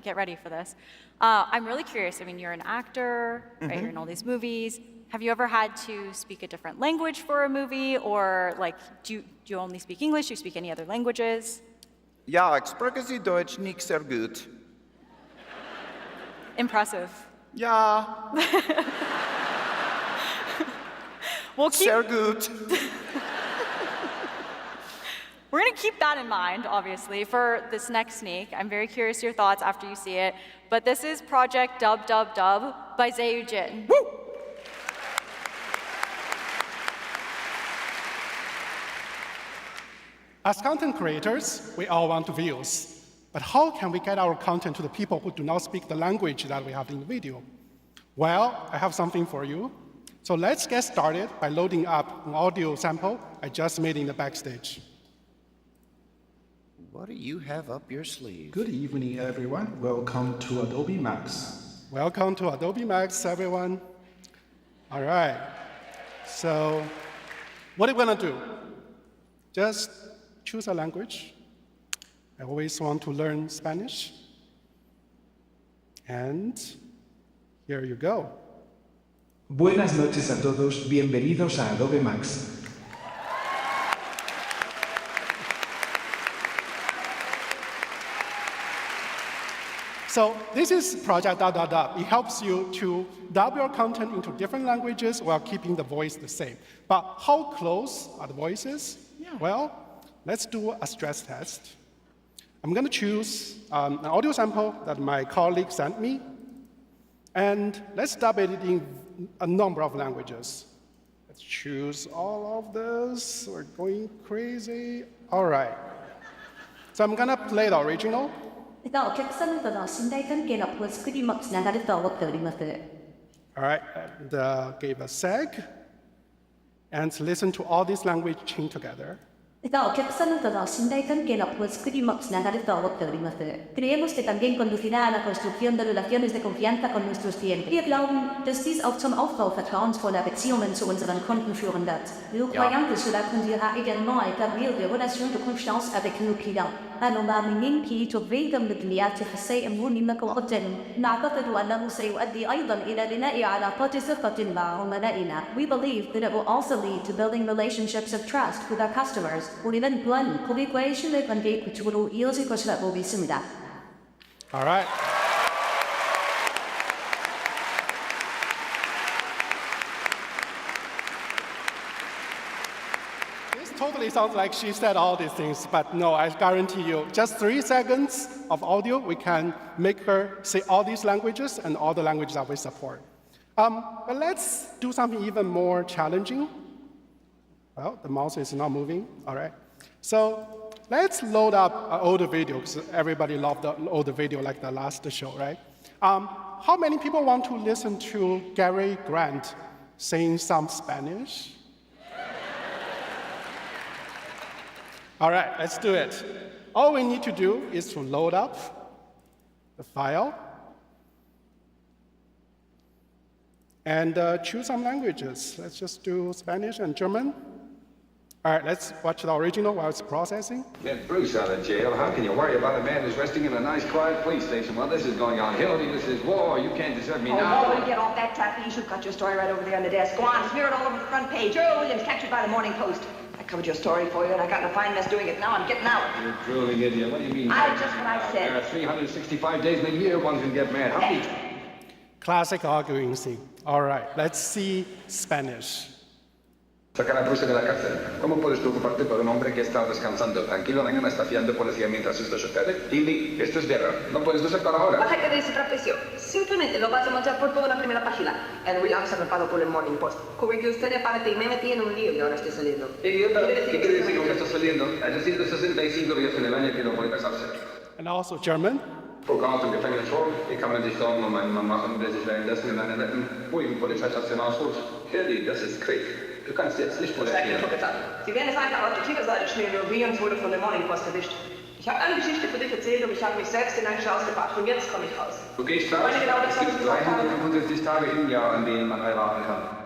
get ready for this. I'm really curious. I mean, you're an actor, right? You're in all these movies. Have you ever had to speak a different language for a movie, or like, do you only speak English? Do you speak any other languages? Ja, ich spreche Sie Deutsch nicht sehr gut. Impressive. Ja. We'll keep, sehr gut. We're going to keep that in mind, obviously, for this next sneak. I'm very curious your thoughts after you see it. But this is Project Dub Dub Dub by Zayu Jin. Woo! As content creators, we all want views. But how can we get our content to the people who do not speak the language that we have in the video? Well, I have something for you. So let's get started by loading up an audio sample I just made in the backstage. What do you have up your sleeve? Good evening, everyone. Welcome to Adobe Max. Welcome to Adobe Max, everyone. All right. So what are we going to do? Just choose a language. I always want to learn Spanish. And here you go. Buenas noches a todos, bienvenidos a Adobe Max. So this is Project Dub Dub Dub. It helps you to dub your content into different languages while keeping the voice the same. But how close are the voices? Well, let's do a stress test. I'm going to choose an audio sample that my colleague sent me, and let's dub it in a number of languages. Let's choose all of this. We're going crazy. All right. So I'm going to play the original. All right, and give a seg, and listen to all these language chain together. Creemos que también conducirá a la construcción de relaciones de confianza con nuestros clientes. Wir glauben, dass dies auch zum Aufbau vertrauensvoller Beziehungen zu unseren Kunden führen wird. Nous croyons que cela conduira également à établir des relations de confiance avec nos clients. أنا مؤمنين في تطبيق المثليات في السيئون مقدم نعتقد أنه سيؤدي أيضا إلى بناء علاقات ثقة مع عملائنا. We believe that it will also lead to building relationships of trust with our customers. 우리는 또한 고객과의 신뢰관계 구축으로 이어질 것이라고 믿습니다. All right. Totally sounds like she said all these things, but no, I guarantee you, just 3 seconds of audio, we can make her say all these languages and all the languages that we support. But let's do something even more challenging. Well, the mouse is not moving, all right. So let's load up an older video, because everybody loved the older video like the last show, right? How many people want to listen to Gary Grant saying some Spanish? All right, let's do it. All we need to do is to load up the file and choose some languages. Let's just do Spanish and German. All right, let's watch the original while it's processing. Get Bruce out of jail. How can you worry about a man who's resting in a nice, quiet police station while this is going on? Hillary, this is war. You can't desert me now. Oh, get off that track. You should cut your story right over there on the desk. Go on, smear it all over the front page. Earl Williams captured by the Morning Post. I covered your story for you, and I got in a fine mess doing it. Now I'm getting out. You're drooling idiot. What do you mean? I just what I said. There are 365 days in a year one can get mad. How many? Classic arguing scene. All right, let's see Spanish. Sacar a Bruce de la cárcel. ¿Cómo puedes preocuparte por un hombre que está descansando tranquilo? Mañana está fiando policía mientras esto sucede. Lily, esto es guerra. No puedes desertar ahora. Baja que dice trapecio. Simplemente lo vas a manchar por toda la primera página. El Williams arropado por el Morning Post. Como que usted aparte y me metí en un lío y ahora estoy saliendo. Idiota, ¿qué quiere decir que está saliendo? Hay 365 días en el año que no puede casarse. And also German. Programm im Gefängnis vor. Wie kann man sich Sorgen um einen Mann machen, der sich währenddessen in einer netten, ruhigen Polizeistation ausruht? Hildy, das ist Krieg. Du kannst jetzt nicht protestieren. Sie werden es einfach auf die Titelseite schmieren, nur Williams wurde von der Morning Post erwischt. Ich habe eine Geschichte für dich erzählt und ich habe mich selbst in eine Chance gebracht. Und jetzt komme ich raus. Du gehst raus. Es gibt 365 Tage im Jahr, an denen man heiraten kann.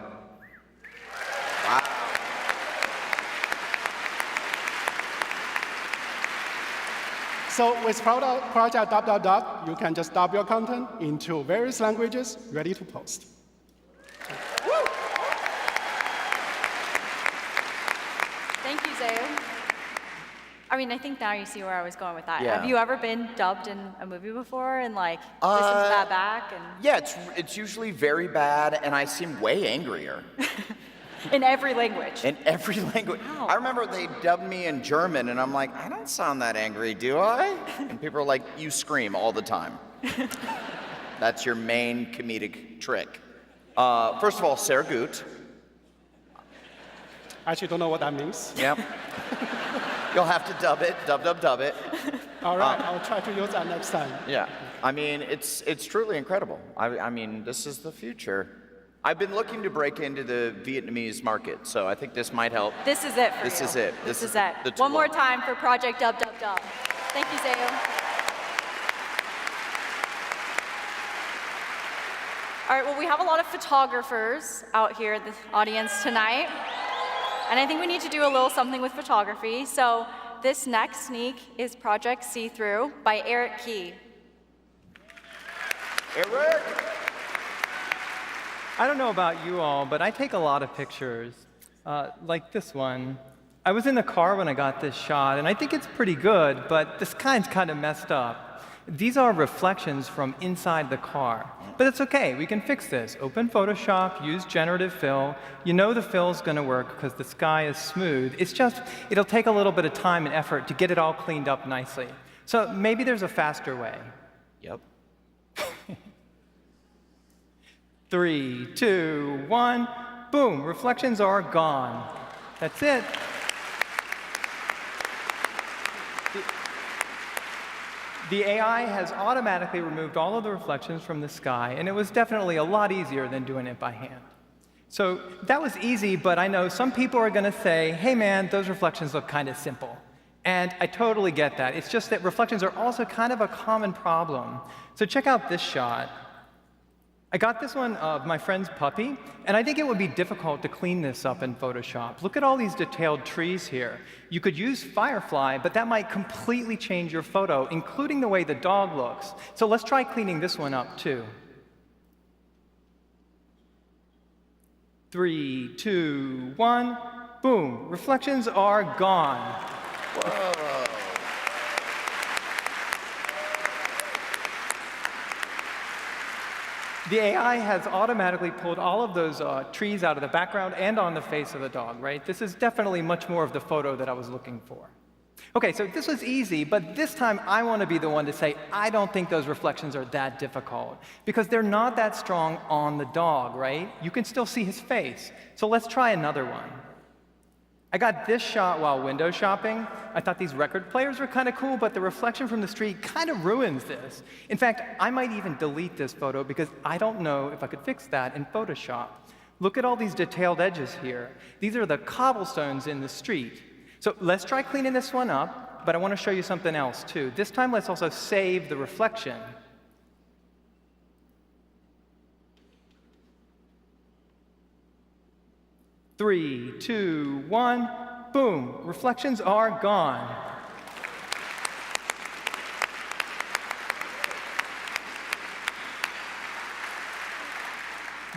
So with Project Dub, you can just dub your content into various languages ready to post. Thank you, Zayu. I mean, I think now you see where I was going with that. Yeah. Have you ever been dubbed in a movie before and like listened to that back? And Yeah, it's usually very bad, and I seem way angrier. in every language. In every language. Wow. I remember they dubbed me in German, and I'm like, I don't sound that angry, do I? And people are like, you scream all the time. That's your main comedic trick. First of all, sehr gut. I actually don't know what that means. Yep. You'll have to dub it, dub it. All right, I'll try to use that next time. Yeah, I mean, it's truly incredible. I mean, this is the future. I've been looking to break into the Vietnamese market, so I think this might help. This is it for This you. is it. This is the it. One tool. more time for Project Dub. Thank you, Zayu. All right, well, we have a lot of photographers out here in the audience tonight. And I think we need to do a little something with photography. So this next sneak is Project See-Through by Eric Key. Eric! I don't know about you all, but I take a lot of pictures, like this one. I was in the car when I got this shot, and I think it's pretty good, but the sky's kind of messed up. These are reflections from inside the car. But it's okay, we can fix this. Open Photoshop, use generative fill. You know the fill's gonna work because the sky is smooth. It's just, it'll take a little bit of time and effort to get it all cleaned up nicely. So maybe there's a faster way. Yep. 3, 2, 1, boom, reflections are gone. That's it. The AI has automatically removed all of the reflections from the sky, and it was definitely a lot easier than doing it by hand. So that was easy, but I know some people are going to say, hey man, those reflections look kind of simple. And I totally get that. It's just that reflections are also kind of a common problem. So check out this shot. I got this one of my friend's puppy, and I think it would be difficult to clean this up in Photoshop. Look at all these detailed trees here. You could use Firefly, but that might completely change your photo, including the way the dog looks. So let's try cleaning this one up, too. 3, 2, 1, boom. Reflections are gone. Whoa. The AI has automatically pulled all of those trees out of the background and on the face of the dog, right? This is definitely much more of the photo that I was looking for. Okay, so this was easy, but this time I want to be the one to say, I don't think those reflections are that difficult, because they're not that strong on the dog, right? You can still see his face. So let's try another one. I got this shot while window shopping. I thought these record players were kind of cool, but the reflection from the street kind of ruins this. In fact, I might even delete this photo because I don't know if I could fix that in Photoshop. Look at all these detailed edges here. These are the cobblestones in the street. So let's try cleaning this one up, but I want to show you something else too. This time, let's also save the reflection. Three, 2, 1, boom. Reflections are gone.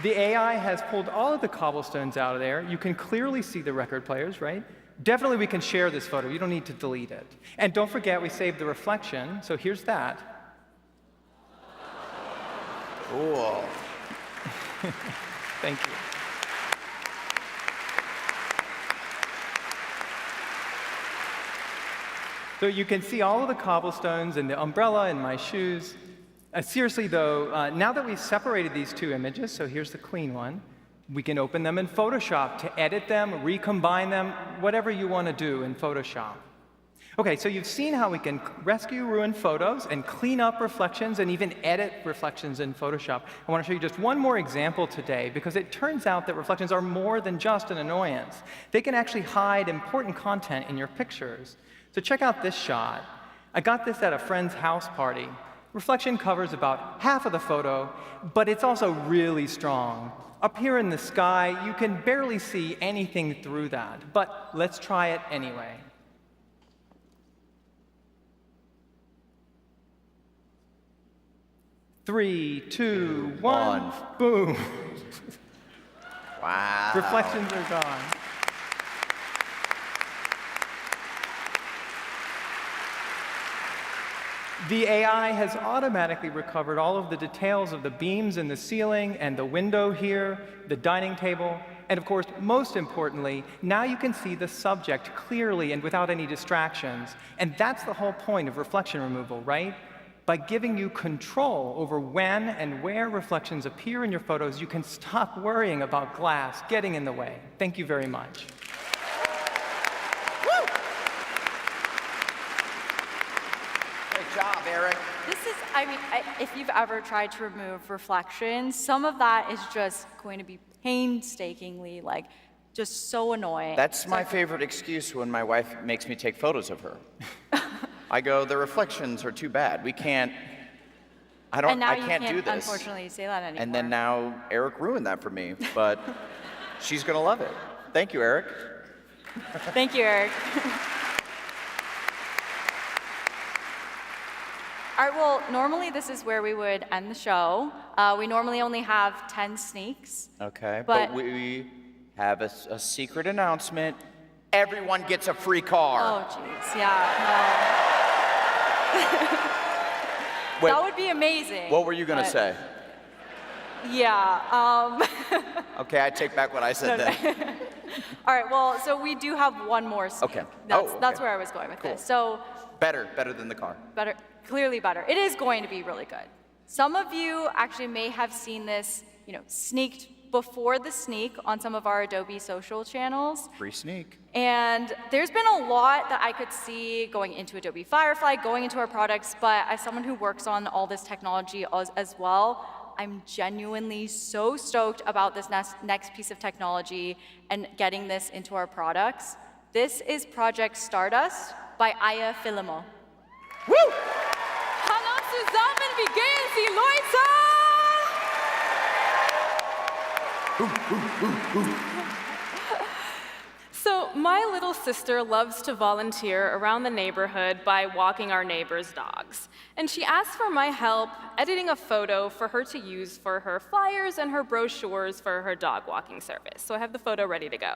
The AI has pulled all of the cobblestones out of there. You can clearly see the record players, right? Definitely we can share this photo. You don't need to delete it. And don't forget, we saved the reflection, so here's that. Cool. Thank you. So you can see all of the cobblestones and the umbrella and my shoes. Seriously, though, now that we've separated these two images, so here's the clean one, we can open them in Photoshop to edit them, recombine them, whatever you want to do in Photoshop. OK, so you've seen how we can rescue ruined photos and clean up reflections and even edit reflections in Photoshop. I want to show you just one more example today, because it turns out that reflections are more than just an annoyance. They can actually hide important content in your pictures. So check out this shot. I got this at a friend's house party. Reflection covers about half of the photo, but it's also really strong. Up here in the sky, you can barely see anything through that, but let's try it anyway. Three, 2, 1, boom. Wow. Reflections are gone. The AI has automatically recovered all of the details of the beams in the ceiling and the window here, the dining table, and of course, most importantly, now you can see the subject clearly and without any distractions. And that's the whole point of reflection removal, right? By giving you control over when and where reflections appear in your photos, you can stop worrying about glass getting in the way. Thank you very much. Job, Eric. This is, I mean, if you've ever tried to remove reflections, some of that is just going to be painstakingly, like, just so annoying. That's my favorite excuse when my wife makes me take photos of her. I go, the reflections are too bad. We can't, I can't do this. Unfortunately, say that anymore. And then now Eric ruined that for me, but she's gonna love it. Thank you, Eric. Thank you, Eric. All right, well, normally this is where we would end the show. We normally only have 10 sneaks. Okay, but we have a secret announcement. Everyone gets a free car. Oh, jeez, yeah, no. Wait, that would be amazing. what were you gonna say? Yeah. Okay, I take back what I said then. All right, well, so we do have one more sneak. Okay. That's where I was going with this. So Better than the car. better, clearly better. It is going to be really good. Some of you actually may have seen this, sneaked before the sneak on some of our Adobe social channels. Free sneak. And there's been a lot that I could see going into Adobe Firefly, going into our products, but as someone who works on all this technology as well, I'm genuinely so stoked about this next piece of technology and getting this into our products. This is Project Stardust by Aya Filimo. Woo! Hallo zusammen, wie gehen Sie, Leute? So my little sister loves to volunteer around the neighborhood by walking our neighbors' dogs. And she asked for my help editing a photo for her to use for her flyers and her brochures for her dog walking service. So I have the photo ready to go.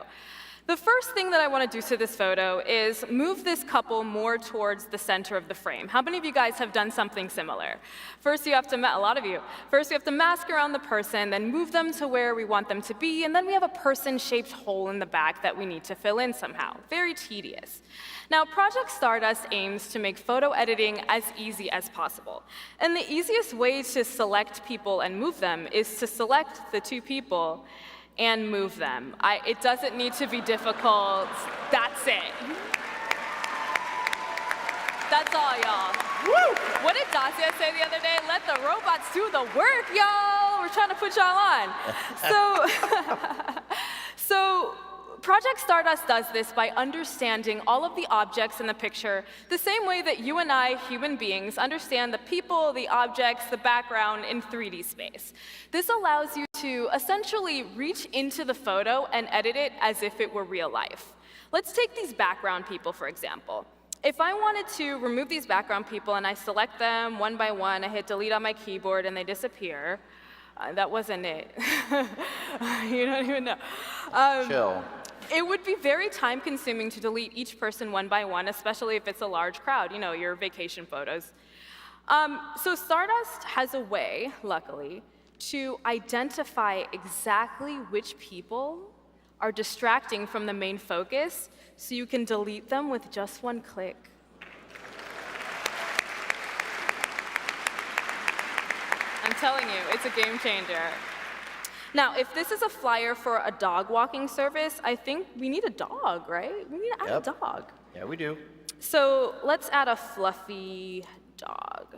The first thing that I want to do to this photo is move this couple more towards the center of the frame. How many of you guys have done something similar? First, you have to, a lot of you. First, you have to mask around the person, then move them to where we want them to be, and then we have a person-shaped hole in the back that we need to fill in somehow. Very tedious. Now, Project Stardust aims to make photo editing as easy as possible. And the easiest way to select people and move them is to select the two people and move them. It doesn't need to be difficult. That's it. That's all, y'all. Woo! What did Dacia say the other day? Let the robots do the work, y'all. We're trying to put y'all on. So Project Stardust does this by understanding all of the objects in the picture the same way that you and I, human beings, understand the people, the objects, the background in 3D space. This allows you to essentially reach into the photo and edit it as if it were real life. Let's take these background people, for example. If I wanted to remove these background people and I select them one by one, I hit delete on my keyboard and they disappear. That wasn't it. You don't even know. Chill. It would be very time-consuming to delete each person one by one, especially if it's a large crowd, you know, your vacation photos. So Stardust has a way, luckily, to identify exactly which people are distracting from the main focus, so you can delete them with just one click. I'm telling you, it's a game changer. Now, if this is a flyer for a dog walking service, I think we need a dog, right? We need to add a dog. Yeah, we do. So let's add a fluffy dog.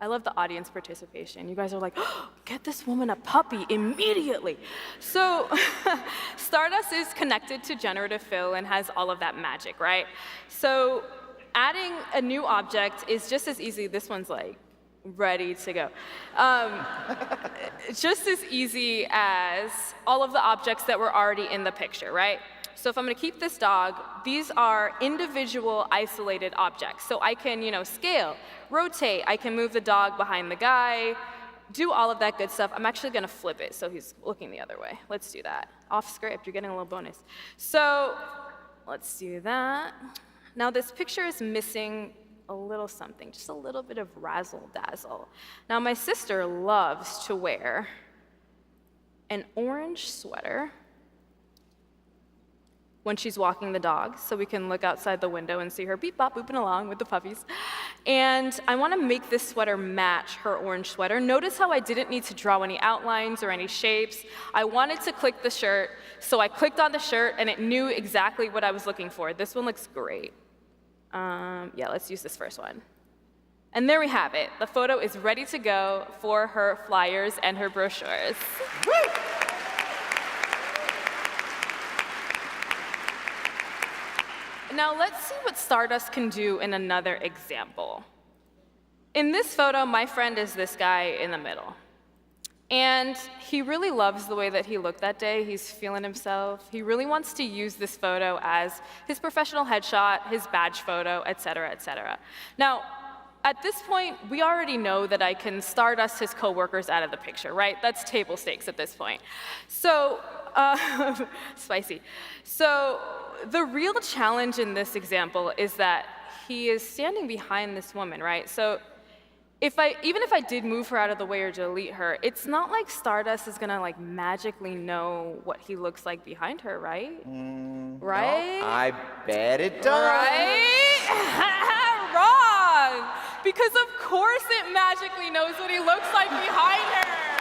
I love the audience participation. You guys are like, oh, get this woman a puppy immediately. So Stardust is connected to generative fill and has all of that magic, right? So adding a new object is just as easy. This one's like, ready to go. Just as easy as all of the objects that were already in the picture, right? So if I'm going to keep this dog, these are individual isolated objects. So I can, scale, rotate, I can move the dog behind the guy, do all of that good stuff. I'm actually going to flip it so he's looking the other way. Let's do that. Off script, you're getting a little bonus. So let's do that. Now this picture is missing a little something, just a little bit of razzle-dazzle. Now, my sister loves to wear an orange sweater when she's walking the dog, so we can look outside the window and see her beep-bop booping along with the puppies. And I want to make this sweater match her orange sweater. Notice how I didn't need to draw any outlines or any shapes. I wanted to click the shirt, so I clicked on the shirt, and it knew exactly what I was looking for. This one looks great. Yeah, let's use this first one. And there we have it. The photo is ready to go for her flyers and her brochures. Woo! Now let's see what Stardust can do in another example. In this photo, my friend is this guy in the middle. And he really loves the way that he looked that day. He's feeling himself. He really wants to use this photo as his professional headshot, his badge photo, et cetera, et cetera. Now, at this point, we already know that I can Stardust his coworkers out of the picture, right? That's table stakes at this point. So, spicy. So, the real challenge in this example is that he is standing behind this woman, right? So, even if I did move her out of the way or delete her, it's not like Stardust is gonna magically know what he looks like behind her, right? Right? No, I bet it does. Right? Wrong! Because of course it magically knows what he looks like behind her.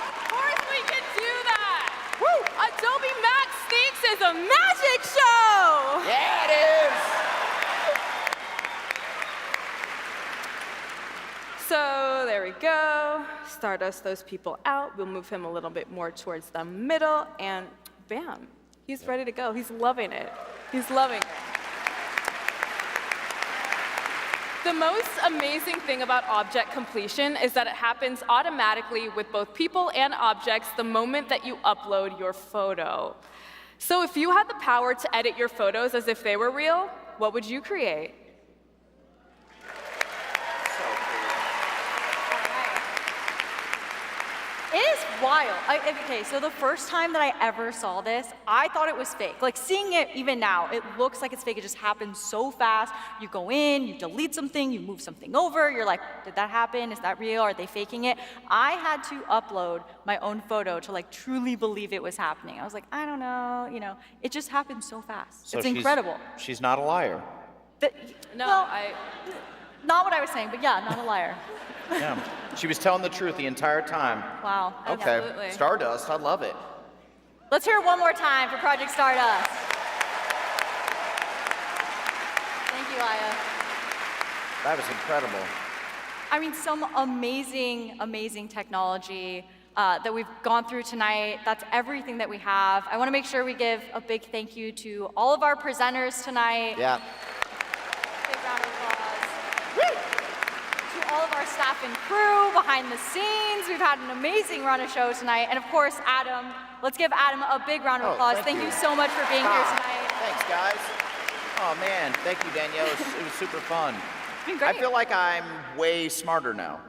Of course we can do that. Woo! Adobe Max Sneaks is a magic show! Yeah, it is! So there we go. Stardust those people out. We'll move him a little bit more towards the middle, and bam, he's ready to go. He's loving it. He's loving it. The most amazing thing about object completion is that it happens automatically with both people and objects the moment that you upload your photo. So if you had the power to edit your photos as if they were real, what would you create? It is wild. Okay, so the first time that I ever saw this, I thought it was fake. Like seeing it even now, it looks like it's fake. It just happens so fast. You go in, you delete something, you move something over. You're like, did that happen? Is that real? Are they faking it? I had to upload my own photo to like truly believe it was happening. I was like, I don't know, it just happened so fast. So it's incredible. She's not a liar. Not what I was saying, but yeah, not a liar. Yeah. She was telling the truth the entire time. Wow. Okay. Absolutely. Stardust, I love it. Let's hear it one more time for Project Stardust. Thank you, Aya. That was incredible. I mean, some amazing, amazing technology that we've gone through tonight. That's everything that we have. I want to make sure we give a big thank you to all of our presenters tonight. Yeah. Big round of applause. Woo! To all of our staff and crew behind the scenes. We've had an amazing run of shows tonight. And of course, Adam. Let's give Adam a big round of applause. Thank you so much for being here tonight. Thanks, guys. Oh, man. Thank you, Danielle. It was super fun. It's been great. I feel like I'm way smarter now.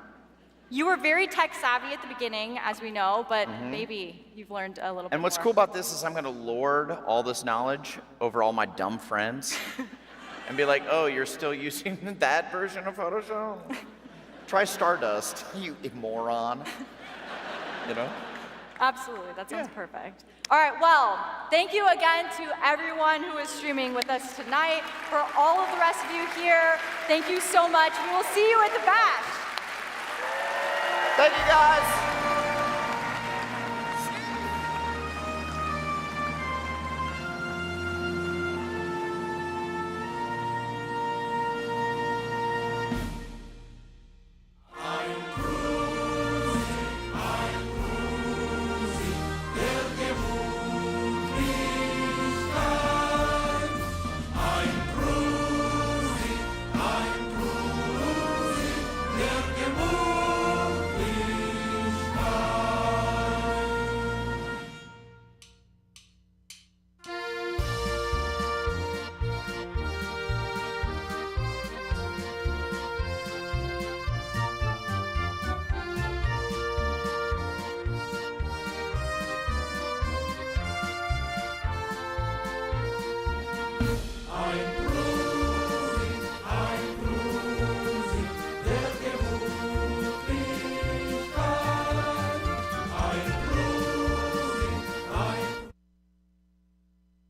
You were very tech savvy at the beginning, as we know, but maybe you've learned a little bit And what's more. cool about this is I'm going to lord all this knowledge over all my dumb friends and be like, oh, you're still using that version of Photoshop? Try Stardust, you moron. Absolutely, that sounds perfect. All right, well, thank you again to everyone who is streaming with us tonight. For all of the rest of you here, thank you so much. We will see you at the bash. Thank you, guys. I'm